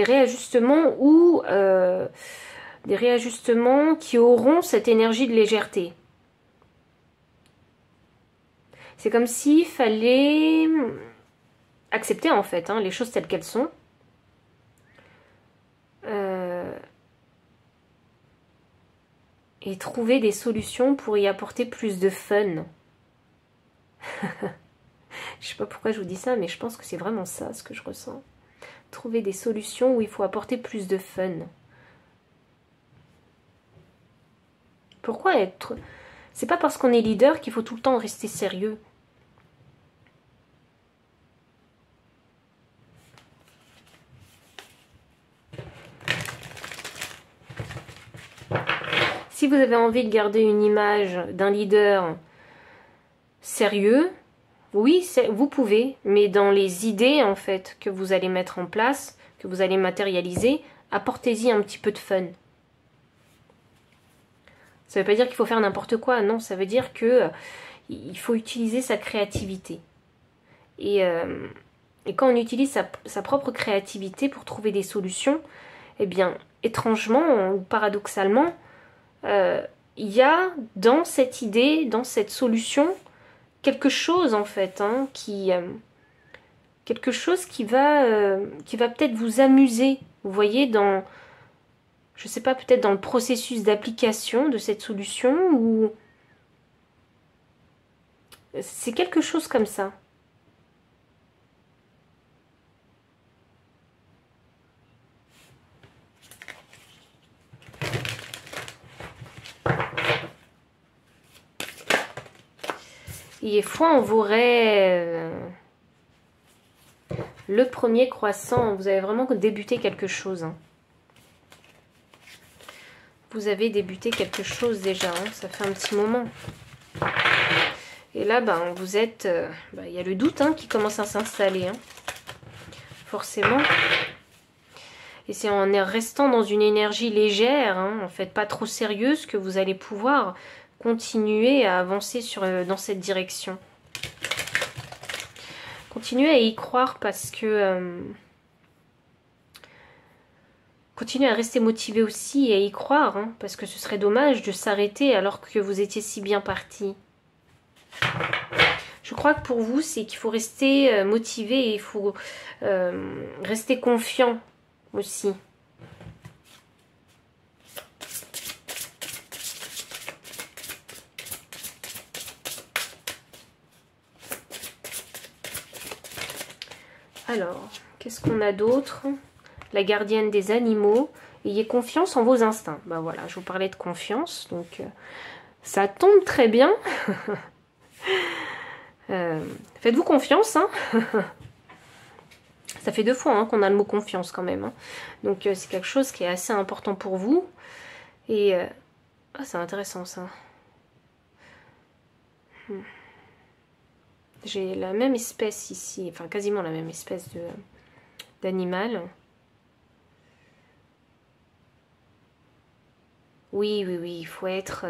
réajustements ou des réajustements qui auront cette énergie de légèreté. C'est comme s'il fallait accepter en fait les choses telles qu'elles sont. Et trouver des solutions pour y apporter plus de fun. Je sais pas pourquoi je vous dis ça, mais je pense que c'est vraiment ça ce que je ressens. Trouver des solutions où il faut apporter plus de fun. Pourquoi être... C'est pas parce qu'on est leader qu'il faut tout le temps rester sérieux. Si vous avez envie de garder une image d'un leader sérieux, oui, vous pouvez, mais dans les idées en fait que vous allez mettre en place, que vous allez matérialiser, apportez-y un petit peu de fun. Ça ne veut pas dire qu'il faut faire n'importe quoi, non, ça veut dire que il faut utiliser sa créativité. Et quand on utilise sa propre créativité pour trouver des solutions, eh bien, étrangement ou paradoxalement, il y a dans cette idée, dans cette solution, quelque chose en fait, quelque chose qui va peut-être vous amuser. Vous voyez, je sais pas, peut-être dans le processus d'application de cette solution, ou c'est quelque chose comme ça. Et foi en vos rêves. Le premier croissant, vous avez vraiment débuté quelque chose. Vous avez débuté quelque chose déjà, ça fait un petit moment. Et là, vous êtes... il y a le doute qui commence à s'installer. Forcément. Et c'est en restant dans une énergie légère, en fait pas trop sérieuse, que vous allez pouvoir continuer à avancer dans cette direction. Continuez à y croire parce que... continuez à rester motivé aussi et à y croire, parce que ce serait dommage de s'arrêter alors que vous étiez si bien parti. Je crois que pour vous, c'est qu'il faut rester motivé et il faut rester confiant aussi. Alors, qu'est-ce qu'on a d'autre? La gardienne des animaux. Ayez confiance en vos instincts. Ben voilà, je vous parlais de confiance, donc ça tombe très bien. Faites-vous confiance, Ça fait 2 fois qu'on a le mot confiance quand même. Donc c'est quelque chose qui est assez important pour vous. Et c'est intéressant ça. J'ai la même espèce ici, enfin quasiment la même espèce d'animal. Oui, oui, oui, il faut être...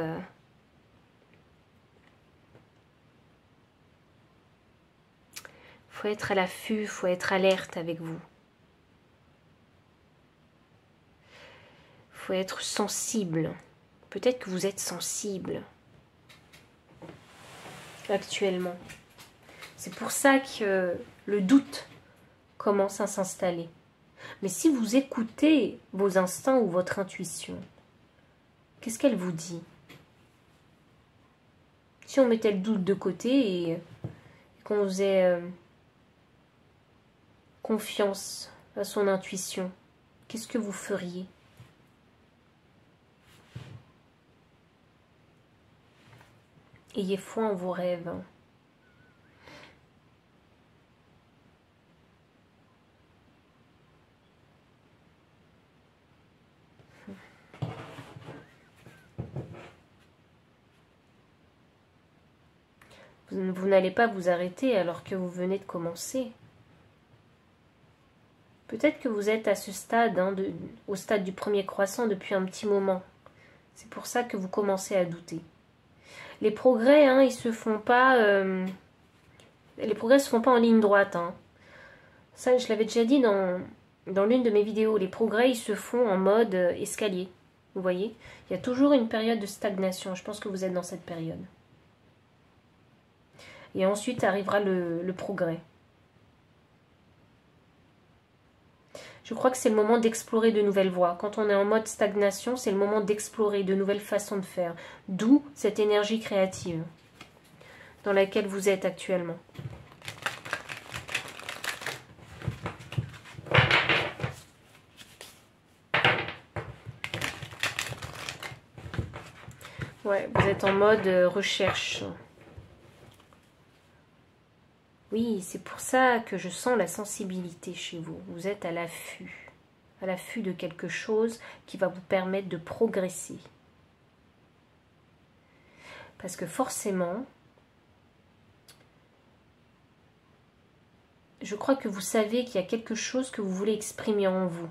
faut être à l'affût, faut être alerte avec vous. Faut être sensible. Peut-être que vous êtes sensible actuellement. C'est pour ça que le doute commence à s'installer. Mais si vous écoutez vos instincts ou votre intuition, qu'est-ce qu'elle vous dit? Si on mettait le doute de côté et qu'on faisait confiance à son intuition, qu'est-ce que vous feriez? Ayez foi en vos rêves. Vous n'allez pas vous arrêter alors que vous venez de commencer. Peut-être que vous êtes à ce stade, hein, au stade du premier croissant depuis un petit moment. C'est pour ça que vous commencez à douter. Les progrès, hein, ils se font pas... les progrès se font pas en ligne droite. Hein. Ça, je l'avais déjà dit dans l'une de mes vidéos. Les progrès, ils se font en mode escalier. Vous voyez? Il y a toujours une période de stagnation. Je pense que vous êtes dans cette période. Et ensuite arrivera le progrès. Je crois que c'est le moment d'explorer de nouvelles voies. Quand on est en mode stagnation, c'est le moment d'explorer de nouvelles façons de faire. D'où cette énergie créative dans laquelle vous êtes actuellement. Ouais, vous êtes en mode recherche. Oui, c'est pour ça que je sens la sensibilité chez vous. Vous êtes à l'affût de quelque chose qui va vous permettre de progresser. Parce que forcément, je crois que vous savez qu'il y a quelque chose que vous voulez exprimer en vous.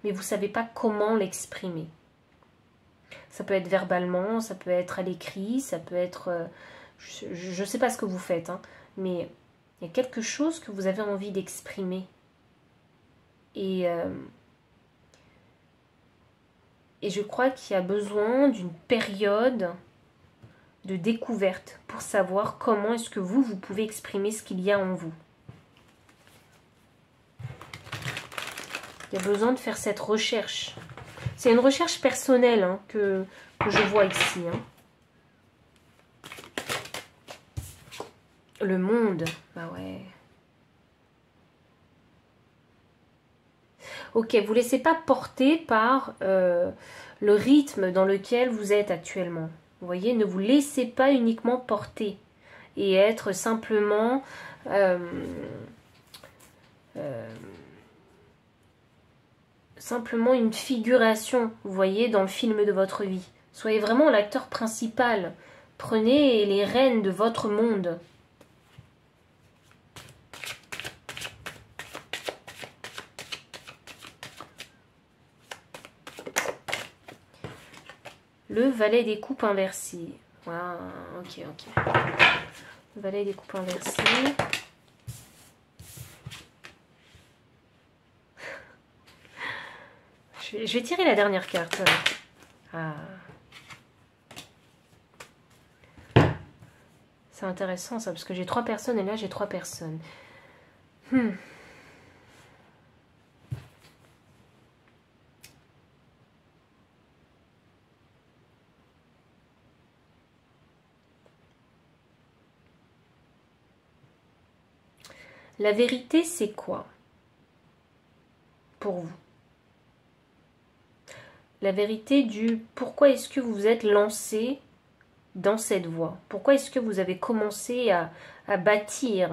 Mais vous ne savez pas comment l'exprimer. Ça peut être verbalement, ça peut être à l'écrit, ça peut être... je ne sais pas ce que vous faites, hein, mais il y a quelque chose que vous avez envie d'exprimer. Et je crois qu'il y a besoin d'une période de découverte pour savoir comment est-ce que vous pouvez exprimer ce qu'il y a en vous. Il y a besoin de faire cette recherche. C'est une recherche personnelle, hein, que je vois ici. Hein. Le monde, bah ouais. Ok, vous ne laissez pas porter par le rythme dans lequel vous êtes actuellement. Vous voyez, ne vous laissez pas uniquement porter et être simplement simplement une figuration, vous voyez, dans le film de votre vie. Soyez vraiment l'acteur principal. Prenez les rênes de votre monde. Le valet des coupes inversé. Ah, ok. Le valet des coupes inversé. Je vais tirer la dernière carte. Ah. C'est intéressant ça, parce que j'ai 3 personnes et là j'ai 3 personnes. La vérité, c'est quoi pour vous? La vérité du pourquoi est-ce que vous vous êtes lancé dans cette voie? Pourquoi est-ce que vous avez commencé à bâtir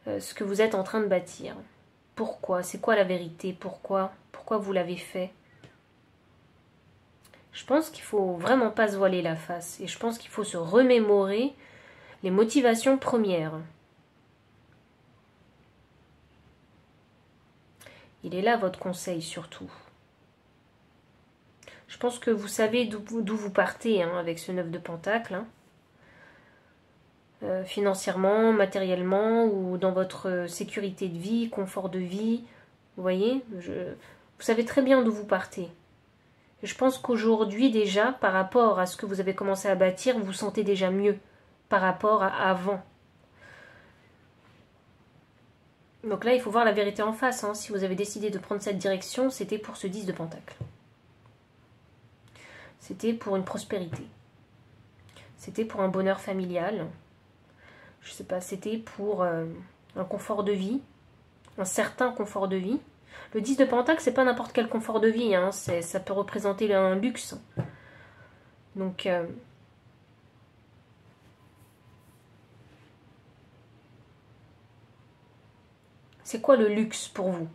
ce que vous êtes en train de bâtir? Pourquoi? C'est quoi la vérité? Pourquoi vous l'avez fait? Je pense qu'il faut vraiment pas se voiler la face. Et je pense qu'il faut se remémorer les motivations premières. Il est là votre conseil surtout. Je pense que vous savez d'où vous partez hein, avec ce 9 de Pentacle. Hein. Financièrement, matériellement ou dans votre sécurité de vie, confort de vie. Vous voyez, vous savez très bien d'où vous partez. Et je pense qu'aujourd'hui déjà, par rapport à ce que vous avez commencé à bâtir, vous vous sentez déjà mieux par rapport à avant. Donc là, il faut voir la vérité en face. Hein. Si vous avez décidé de prendre cette direction, c'était pour ce 10 de Pentacle. C'était pour une prospérité. C'était pour un bonheur familial. Je sais pas, c'était pour un confort de vie. Un certain confort de vie. Le 10 de Pentacle, c'est pas n'importe quel confort de vie. Hein. Ça peut représenter un luxe. Donc... c'est quoi le luxe pour vous?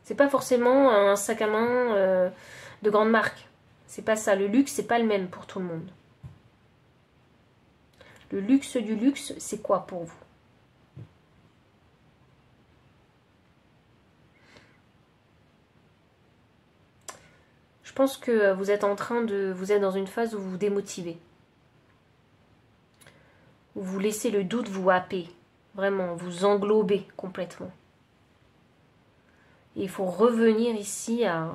C'est pas forcément un sac à main de grande marque. C'est pas ça. Le luxe, c'est pas le même pour tout le monde. Le luxe du luxe, c'est quoi pour vous? Je pense que vous êtes dans une phase où vous vous démotivez. Où vous laissez le doute vous happer. Vraiment, vous englober complètement. Et il faut revenir ici à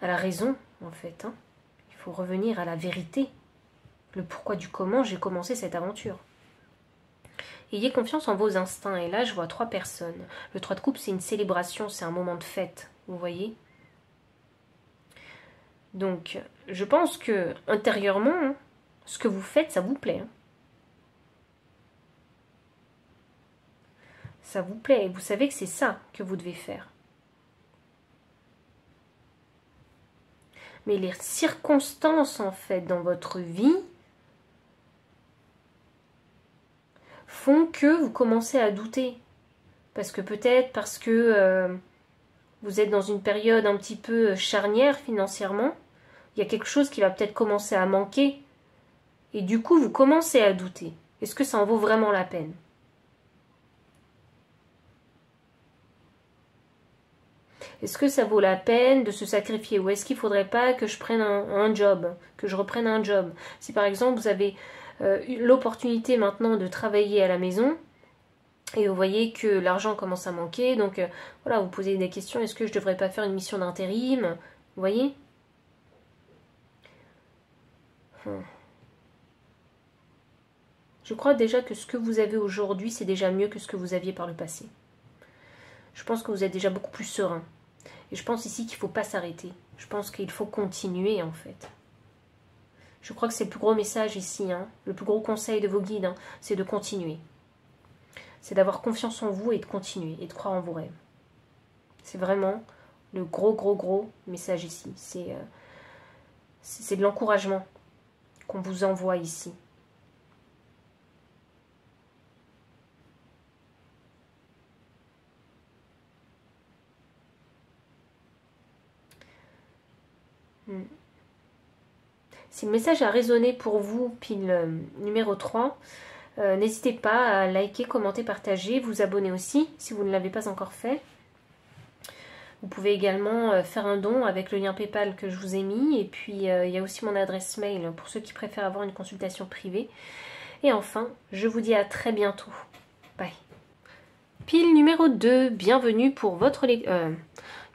la raison, en fait. Hein. Il faut revenir à la vérité. Le pourquoi du comment j'ai commencé cette aventure. Ayez confiance en vos instincts. Et là, je vois 3 personnes. Le 3 de coupe, c'est une célébration, c'est un moment de fête. Vous voyez? Donc, je pense que intérieurement, hein, ce que vous faites, ça vous plaît. Hein. Ça vous plaît. Et vous savez que c'est ça que vous devez faire. Mais les circonstances, en fait, dans votre vie, font que vous commencez à douter. Parce que vous êtes dans une période un petit peu charnière financièrement. Il y a quelque chose qui va peut-être commencer à manquer. Et du coup, vous commencez à douter. Est-ce que ça en vaut vraiment la peine? Est-ce que ça vaut la peine de se sacrifier? Ou est-ce qu'il ne faudrait pas que je prenne un job? Que je reprenne un job? Si par exemple, vous avez l'opportunité maintenant de travailler à la maison, et vous voyez que l'argent commence à manquer, donc voilà, vous posez des questions, est-ce que je ne devrais pas faire une mission d'intérim? Vous voyez? Je crois déjà que ce que vous avez aujourd'hui, c'est déjà mieux que ce que vous aviez par le passé. Je pense que vous êtes déjà beaucoup plus serein. Et je pense ici qu'il ne faut pas s'arrêter. Je pense qu'il faut continuer en fait. Je crois que c'est le plus gros message ici, hein. Le plus gros conseil de vos guides, hein, c'est de continuer. C'est d'avoir confiance en vous et de continuer, et de croire en vos rêves. C'est vraiment le gros message ici. C'est de l'encouragement qu'on vous envoie ici. Si le message a résonné pour vous, pile numéro 3, n'hésitez pas à liker, commenter, partager, vous abonner aussi si vous ne l'avez pas encore fait. Vous pouvez également faire un don avec le lien PayPal que je vous ai mis. Et puis, il y a aussi mon adresse mail pour ceux qui préfèrent avoir une consultation privée. Et enfin, je vous dis à très bientôt. Bye. Pile numéro 2, bienvenue pour votre...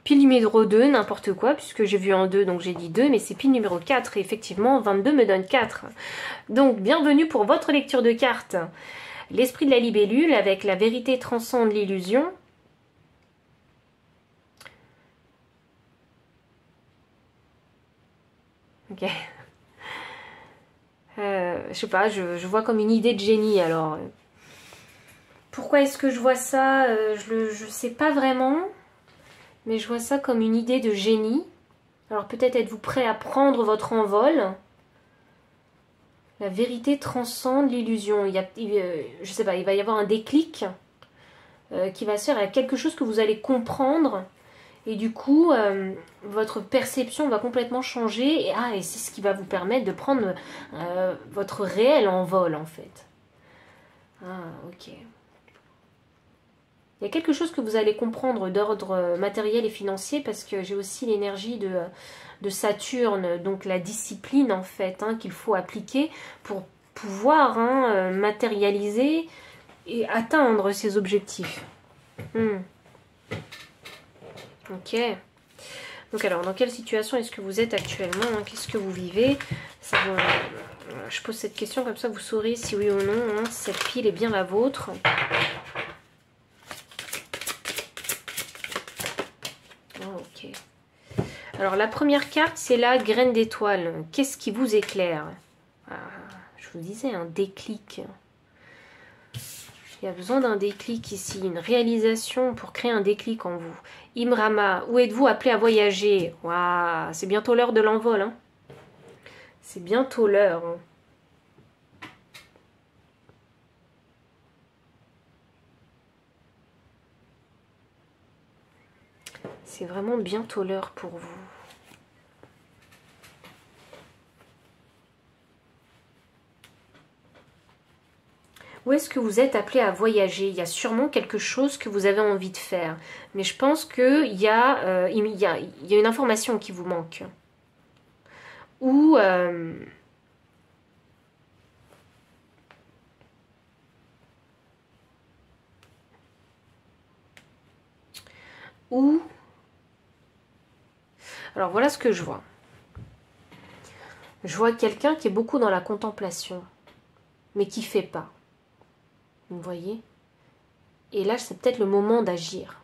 Pile numéro 2, n'importe quoi, puisque j'ai vu en 2, donc j'ai dit 2, mais c'est pile numéro 4, et effectivement, 22 me donne 4. Donc, bienvenue pour votre lecture de cartes. L'esprit de la libellule, avec la vérité transcende l'illusion. Ok. Je sais pas, je vois comme une idée de génie, alors... Pourquoi est-ce que je vois ça? Je sais pas vraiment... Mais je vois ça comme une idée de génie. Alors peut-être êtes-vous prêt à prendre votre envol. La vérité transcende l'illusion. Je sais pas, il va y avoir un déclic qui va se faire. Il y a quelque chose que vous allez comprendre. Et du coup, votre perception va complètement changer. Et c'est ce qui va vous permettre de prendre votre réel envol en fait. Ah, ok. Il y a quelque chose que vous allez comprendre d'ordre matériel et financier parce que j'ai aussi l'énergie de Saturne, donc la discipline en fait qu'il faut appliquer pour pouvoir matérialiser et atteindre ses objectifs. Ok. Donc alors, dans quelle situation est-ce que vous êtes actuellement? Qu'est-ce que vous vivez? Je pose cette question comme ça vous saurez si oui ou non cette pile est bien la vôtre. Ok. Alors la première carte, c'est la graine d'étoile. Qu'est-ce qui vous éclaire? Je vous disais, un déclic. Il y a besoin d'un déclic ici, une réalisation pour créer un déclic en vous. Imrama, où êtes-vous appelé à voyager? Waouh, c'est bientôt l'heure de l'envol. C'est bientôt l'heure. C'est vraiment bientôt l'heure pour vous. Où est-ce que vous êtes appelé à voyager? Il y a sûrement quelque chose que vous avez envie de faire. Mais je pense qu'il y a, il y a une information qui vous manque. Ou... alors voilà ce que je vois. Je vois quelqu'un qui est beaucoup dans la contemplation, mais qui ne fait pas. Vous voyez? Et là, c'est peut-être le moment d'agir.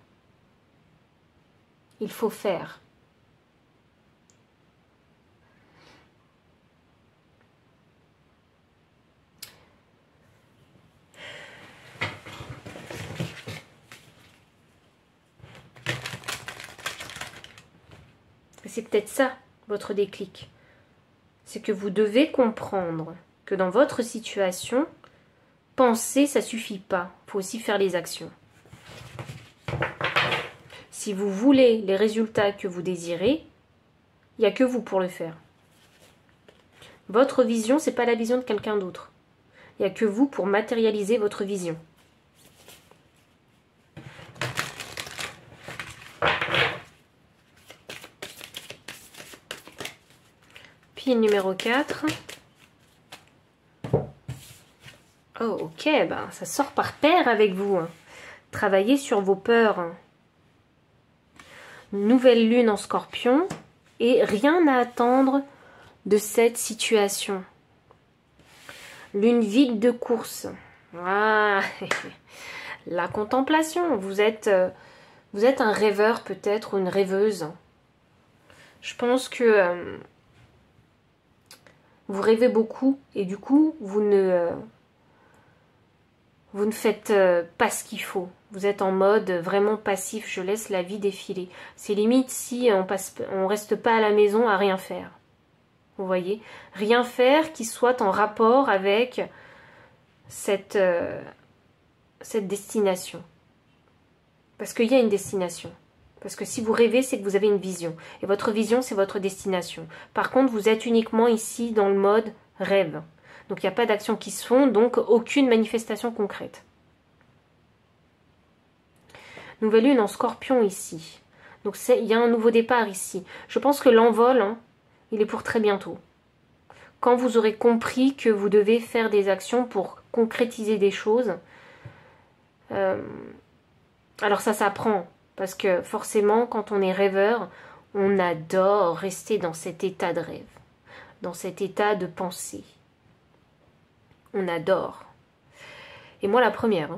Il faut faire. C'est peut-être ça, votre déclic. C'est que vous devez comprendre que dans votre situation, penser, ça suffit pas. Il faut aussi faire les actions. Si vous voulez les résultats que vous désirez, il n'y a que vous pour le faire. Votre vision, ce n'est pas la vision de quelqu'un d'autre. Il n'y a que vous pour matérialiser votre vision. Pile numéro 4. Oh, ok, ben, ça sort par paire avec vous. Travaillez sur vos peurs. Nouvelle lune en Scorpion. Et rien à attendre de cette situation. Lune vide de course. Ah, la contemplation. Vous êtes un rêveur peut-être, ou une rêveuse. Je pense que vous rêvez beaucoup et du coup, vous ne faites pas ce qu'il faut. Vous êtes en mode vraiment passif. Je laisse la vie défiler. C'est limite si on reste pas à la maison à rien faire. Vous voyez? Rien faire qui soit en rapport avec cette destination. Parce qu'il y a une destination. Parce que si vous rêvez, c'est que vous avez une vision. Et votre vision, c'est votre destination. Par contre, vous êtes uniquement ici dans le mode rêve. Donc, il n'y a pas d'action qui se font, donc aucune manifestation concrète. Nouvelle lune en Scorpion ici. Donc, il y a un nouveau départ ici. Je pense que l'envol, il est pour très bientôt. Quand vous aurez compris que vous devez faire des actions pour concrétiser des choses, alors ça s'apprend. Parce que forcément, quand on est rêveur, on adore rester dans cet état de rêve, dans cet état de pensée. On adore. Et moi, la première.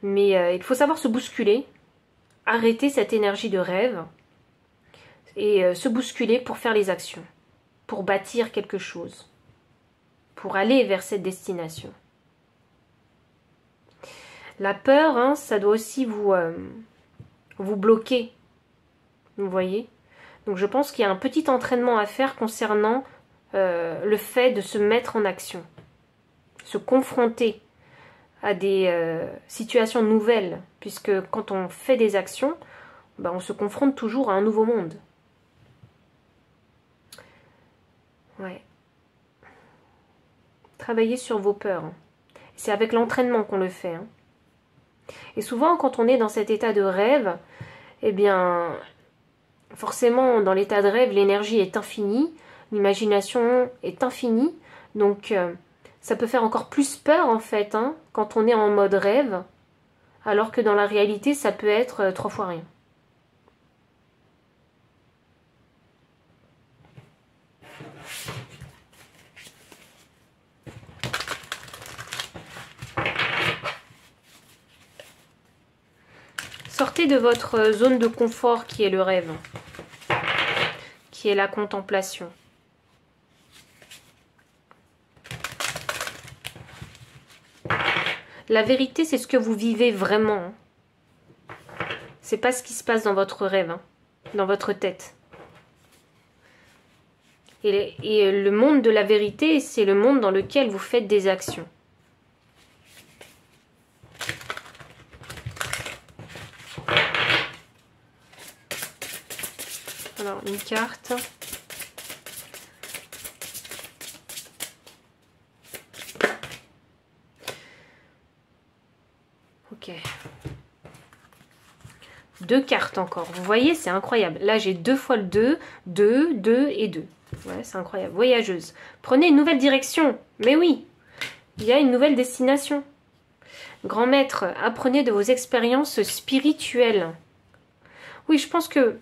Mais il faut savoir se bousculer, arrêter cette énergie de rêve et se bousculer pour faire les actions, pour bâtir quelque chose, pour aller vers cette destination. La peur, ça doit aussi vous bloquer, vous voyez. Donc je pense qu'il y a un petit entraînement à faire concernant le fait de se mettre en action, se confronter à des situations nouvelles, puisque quand on fait des actions, ben on se confronte toujours à un nouveau monde. Ouais. Travaillez sur vos peurs. C'est avec l'entraînement qu'on le fait. Et souvent, quand on est dans cet état de rêve, eh bien, forcément, dans l'état de rêve, l'énergie est infinie, l'imagination est infinie, donc ça peut faire encore plus peur, en fait, quand on est en mode rêve, alors que dans la réalité, ça peut être 3 fois rien. Sortez de votre zone de confort qui est le rêve, qui est la contemplation. La vérité, c'est ce que vous vivez vraiment. C'est pas ce qui se passe dans votre rêve, dans votre tête. Et le monde de la vérité, c'est le monde dans lequel vous faites des actions. Alors, une carte. 2 cartes encore. Vous voyez, c'est incroyable. Là, j'ai 2 fois le 2, 2, 2 et 2. Ouais, c'est incroyable. Voyageuse. Prenez une nouvelle direction. Mais oui, il y a une nouvelle destination. Grand maître, apprenez de vos expériences spirituelles. Oui, je pense que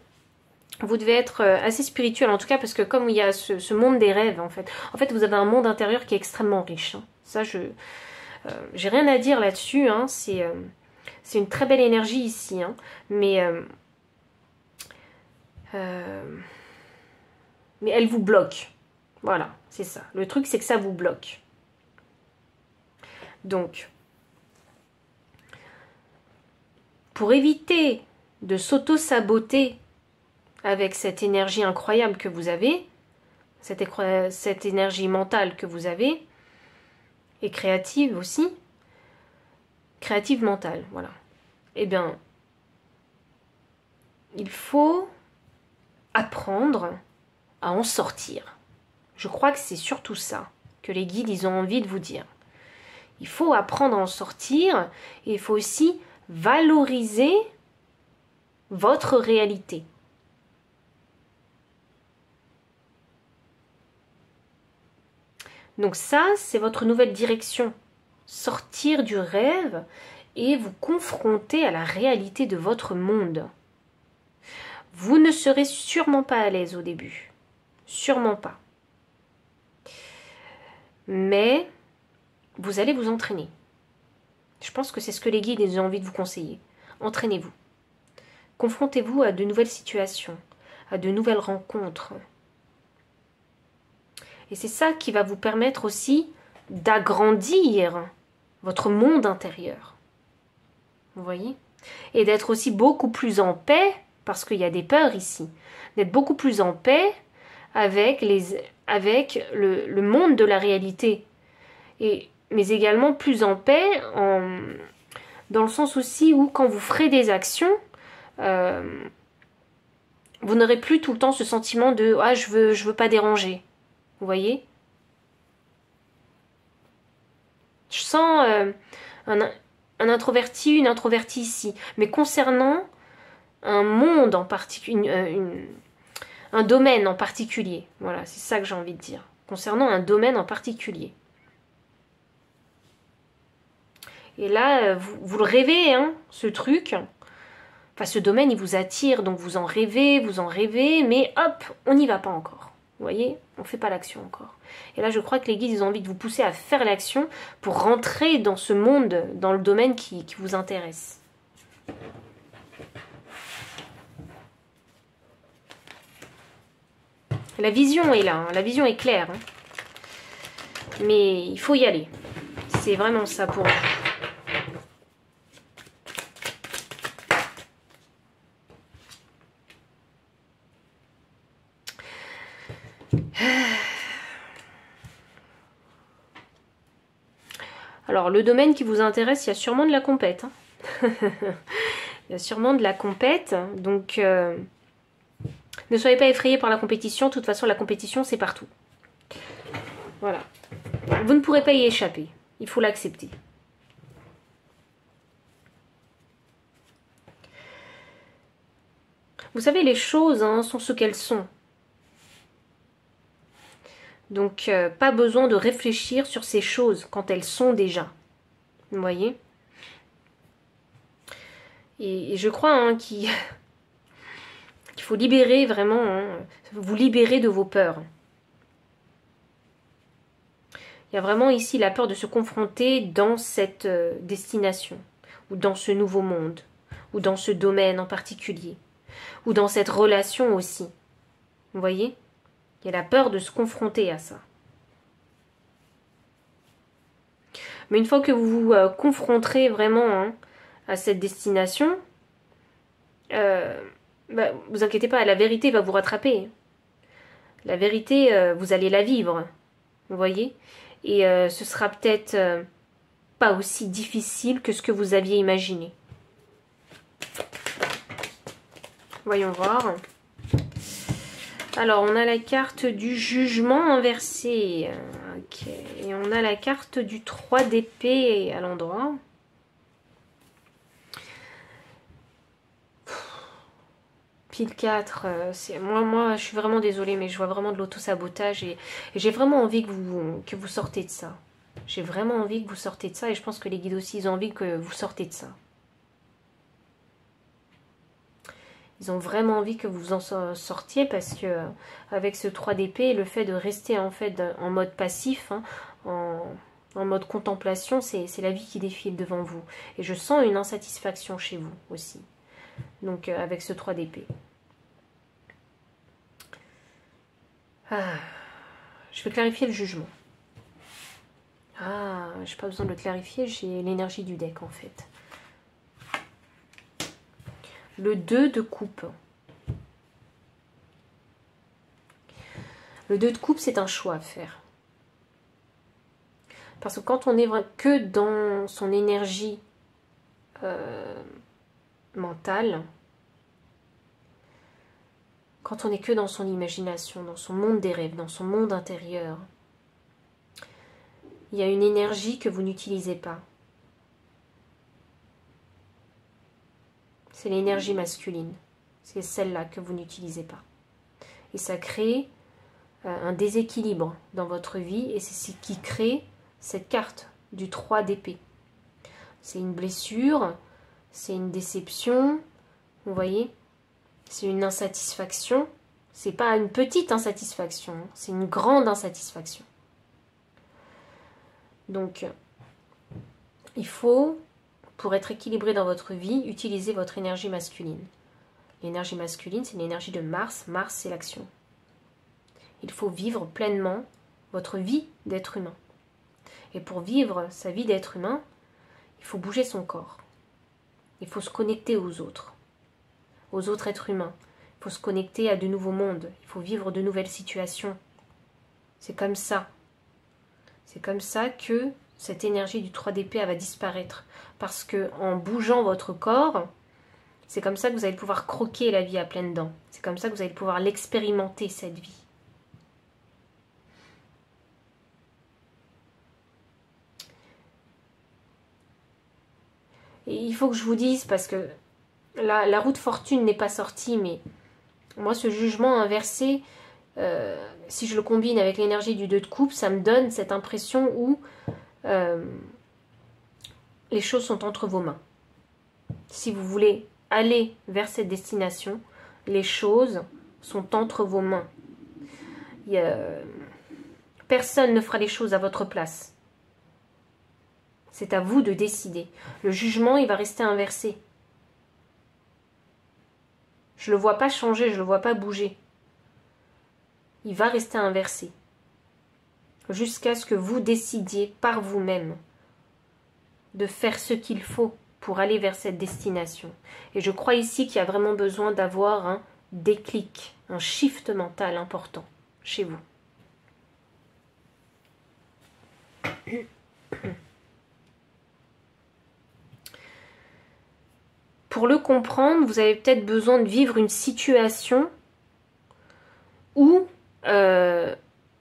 vous devez être assez spirituel, en tout cas, parce que comme il y a ce monde des rêves, en fait, vous avez un monde intérieur qui est extrêmement riche. Hein. Ça, j'ai rien à dire là-dessus. Hein. C'est une très belle énergie ici. Hein. Mais elle vous bloque. Voilà, c'est ça. Le truc, c'est que ça vous bloque. Donc, pour éviter de s'auto-saboter avec cette énergie incroyable que vous avez, cette énergie mentale que vous avez, et créative aussi, créative mentale, voilà. Eh bien, il faut apprendre à en sortir. Je crois que c'est surtout ça que les guides, ils ont envie de vous dire. Il faut apprendre à en sortir, et il faut aussi valoriser votre réalité. Donc ça, c'est votre nouvelle direction. Sortir du rêve et vous confronter à la réalité de votre monde. Vous ne serez sûrement pas à l'aise au début. Sûrement pas. Mais vous allez vous entraîner. Je pense que c'est ce que les guides ont envie de vous conseiller. Entraînez-vous. Confrontez-vous à de nouvelles situations, à de nouvelles rencontres. Et c'est ça qui va vous permettre aussi d'agrandir votre monde intérieur. Vous voyez? Et d'être aussi beaucoup plus en paix, parce qu'il y a des peurs ici, d'être beaucoup plus en paix avec le monde de la réalité. Mais également plus en paix dans le sens aussi où quand vous ferez des actions, vous n'aurez plus tout le temps ce sentiment de « Ah, je veux pas déranger ». Vous voyez? Je sens un introverti, une introvertie ici. Mais concernant un monde en particulier, un domaine en particulier. Voilà, c'est ça que j'ai envie de dire. Concernant un domaine en particulier. Et là, vous le rêvez, hein, ce truc. Enfin, ce domaine, il vous attire, donc vous en rêvez, mais hop, on n'y va pas encore. Vous voyez, on ne fait pas l'action encore. Et là, je crois que les guides, ils ont envie de vous pousser à faire l'action pour rentrer dans ce monde, dans le domaine qui vous intéresse. La vision est là, hein, la vision est claire. Hein. Mais il faut y aller. C'est vraiment ça pour vous. Alors, le domaine qui vous intéresse, il y a sûrement de la compète. Hein. Il y a sûrement de la compète. Donc, ne soyez pas effrayés par la compétition. De toute façon, la compétition, c'est partout. Voilà. Vous ne pourrez pas y échapper. Il faut l'accepter. Vous savez, les choses hein, sont ce qu'elles sont. Donc, pas besoin de réfléchir sur ces choses quand elles sont déjà. Vous voyez? Et je crois hein, qu'il faut libérer vraiment, hein, vous libérer de vos peurs. Il y a vraiment ici la peur de se confronter dans cette destination, ou dans ce nouveau monde, ou dans ce domaine en particulier, ou dans cette relation aussi. Vous voyez? Il y a la peur de se confronter à ça. Mais une fois que vous vous confronterez vraiment hein, à cette destination, vous inquiétez pas, la vérité va vous rattraper. La vérité, vous allez la vivre. Vous voyez? Et ce sera peut-être pas aussi difficile que ce que vous aviez imaginé. Voyons voir. Alors, on a la carte du jugement inversé. Ok. Et on a la carte du 3 d'épée à l'endroit. Pile 4, moi, je suis vraiment désolée, mais je vois vraiment de l'auto-sabotage et j'ai vraiment envie que vous sortez de ça. J'ai vraiment envie que vous sortez de ça et je pense que les guides aussi, ils ont envie que vous sortez de ça. Ils ont vraiment envie que vous en sortiez parce que avec ce 3 d'épée, le fait de rester en fait en mode passif, hein, en mode contemplation, c'est la vie qui défile devant vous. Et je sens une insatisfaction chez vous aussi. Donc avec ce 3 d'épée. Ah, je vais clarifier le jugement. Ah, j'ai pas besoin de le clarifier, j'ai l'énergie du deck en fait. Le 2 de coupe. Le 2 de coupe, c'est un choix à faire. Parce que quand on n'est que dans son énergie mentale, quand on n'est que dans son imagination, dans son monde des rêves, dans son monde intérieur, il y a une énergie que vous n'utilisez pas. C'est l'énergie masculine. C'est celle-là que vous n'utilisez pas. Et ça crée un déséquilibre dans votre vie et c'est ce qui crée cette carte du 3 d'épée. C'est une blessure, c'est une déception, vous voyez, c'est une insatisfaction. C'est pas une petite insatisfaction, c'est une grande insatisfaction. Donc, il faut, pour être équilibré dans votre vie, utiliser votre énergie masculine. L'énergie masculine, c'est l'énergie de Mars. Mars, c'est l'action. Il faut vivre pleinement votre vie d'être humain. Et pour vivre sa vie d'être humain, il faut bouger son corps. Il faut se connecter aux autres êtres humains. Il faut se connecter à de nouveaux mondes. Il faut vivre de nouvelles situations. C'est comme ça. C'est comme ça que cette énergie du 3 d'épée va disparaître. Parce que en bougeant votre corps, c'est comme ça que vous allez pouvoir croquer la vie à pleines dents. C'est comme ça que vous allez pouvoir l'expérimenter, cette vie. Et il faut que je vous dise, parce que la roue de fortune n'est pas sortie, mais moi ce jugement inversé, si je le combine avec l'énergie du 2 de coupe, ça me donne cette impression où les choses sont entre vos mains. Si vous voulez aller vers cette destination, les choses sont entre vos mains. Personne ne fera les choses à votre place. C'est à vous de décider. Le jugement, il va rester inversé. Je ne le vois pas changer, je ne le vois pas bouger. Il va rester inversé. Jusqu'à ce que vous décidiez par vous-même de faire ce qu'il faut pour aller vers cette destination. Et je crois ici qu'il y a vraiment besoin d'avoir un déclic, un shift mental important chez vous. Pour le comprendre, vous avez peut-être besoin de vivre une situation où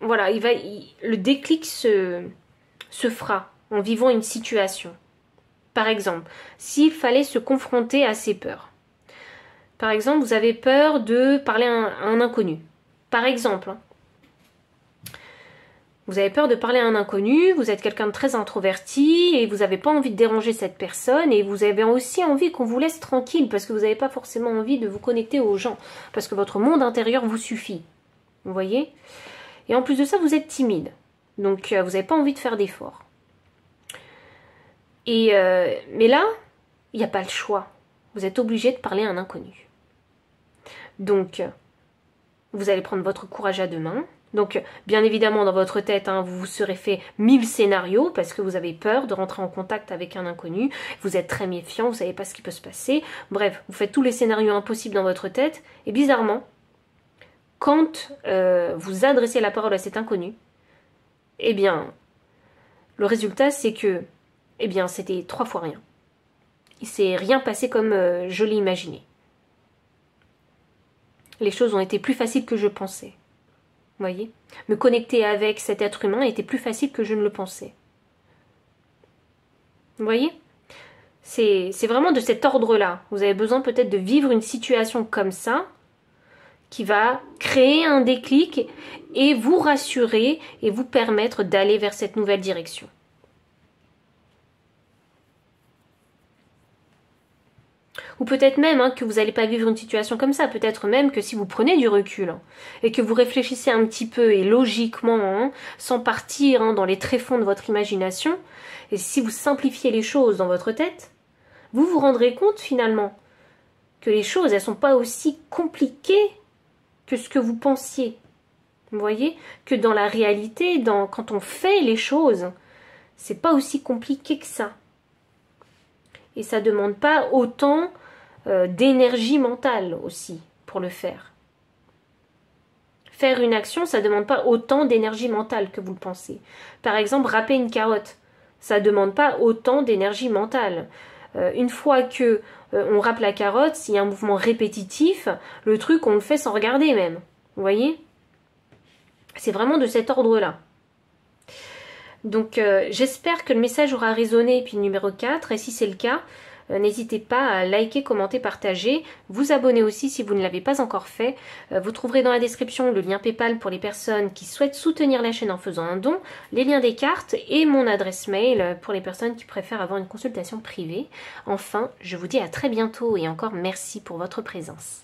voilà, le déclic se fera en vivant une situation. Par exemple, s'il fallait se confronter à ses peurs. Par exemple, vous avez peur de parler à un inconnu. Par exemple, hein. Vous avez peur de parler à un inconnu, vous êtes quelqu'un de très introverti et vous n'avez pas envie de déranger cette personne et vous avez aussi envie qu'on vous laisse tranquille parce que vous n'avez pas forcément envie de vous connecter aux gens parce que votre monde intérieur vous suffit. Vous voyez? Et en plus de ça, vous êtes timide. Donc, vous n'avez pas envie de faire d'efforts. Mais là, il n'y a pas le choix. Vous êtes obligé de parler à un inconnu. Donc, vous allez prendre votre courage à deux mains. Donc, bien évidemment, dans votre tête, hein, vous vous serez fait 1000 scénarios parce que vous avez peur de rentrer en contact avec un inconnu. Vous êtes très méfiant, vous ne savez pas ce qui peut se passer. Bref, vous faites tous les scénarios impossibles dans votre tête. Et bizarrement, quand vous adressez la parole à cet inconnu, eh bien, le résultat, c'est que, eh bien, c'était 3 fois rien. Il ne s'est rien passé comme je l'ai imaginé. Les choses ont été plus faciles que je pensais. Vous voyez, me connecter avec cet être humain était plus facile que je ne le pensais. Vous voyez, c'est vraiment de cet ordre-là. Vous avez besoin peut-être de vivre une situation comme ça qui va créer un déclic et vous rassurer et vous permettre d'aller vers cette nouvelle direction. Ou peut-être même que vous n'allez pas vivre une situation comme ça, peut-être même que si vous prenez du recul et que vous réfléchissez un petit peu et logiquement, sans partir dans les tréfonds de votre imagination, et si vous simplifiez les choses dans votre tête, vous vous rendrez compte finalement que les choses, elles sont pas aussi compliquées que ce que vous pensiez. Vous voyez que dans la réalité, quand on fait les choses, c'est pas aussi compliqué que ça. Et ça demande pas autant d'énergie mentale aussi pour le faire. Faire une action, ça demande pas autant d'énergie mentale que vous le pensez. Par exemple, râper une carotte, ça demande pas autant d'énergie mentale. Une fois que on râpe la carotte, s'il y a un mouvement répétitif, le truc on le fait sans regarder même. Vous voyez? C'est vraiment de cet ordre-là. Donc j'espère que le message aura résonné. Et puis numéro 4, et si c'est le cas, n'hésitez pas à liker, commenter, partager, vous abonner aussi si vous ne l'avez pas encore fait. Vous trouverez dans la description le lien PayPal pour les personnes qui souhaitent soutenir la chaîne en faisant un don, les liens des cartes et mon adresse mail pour les personnes qui préfèrent avoir une consultation privée. Enfin, je vous dis à très bientôt et encore merci pour votre présence.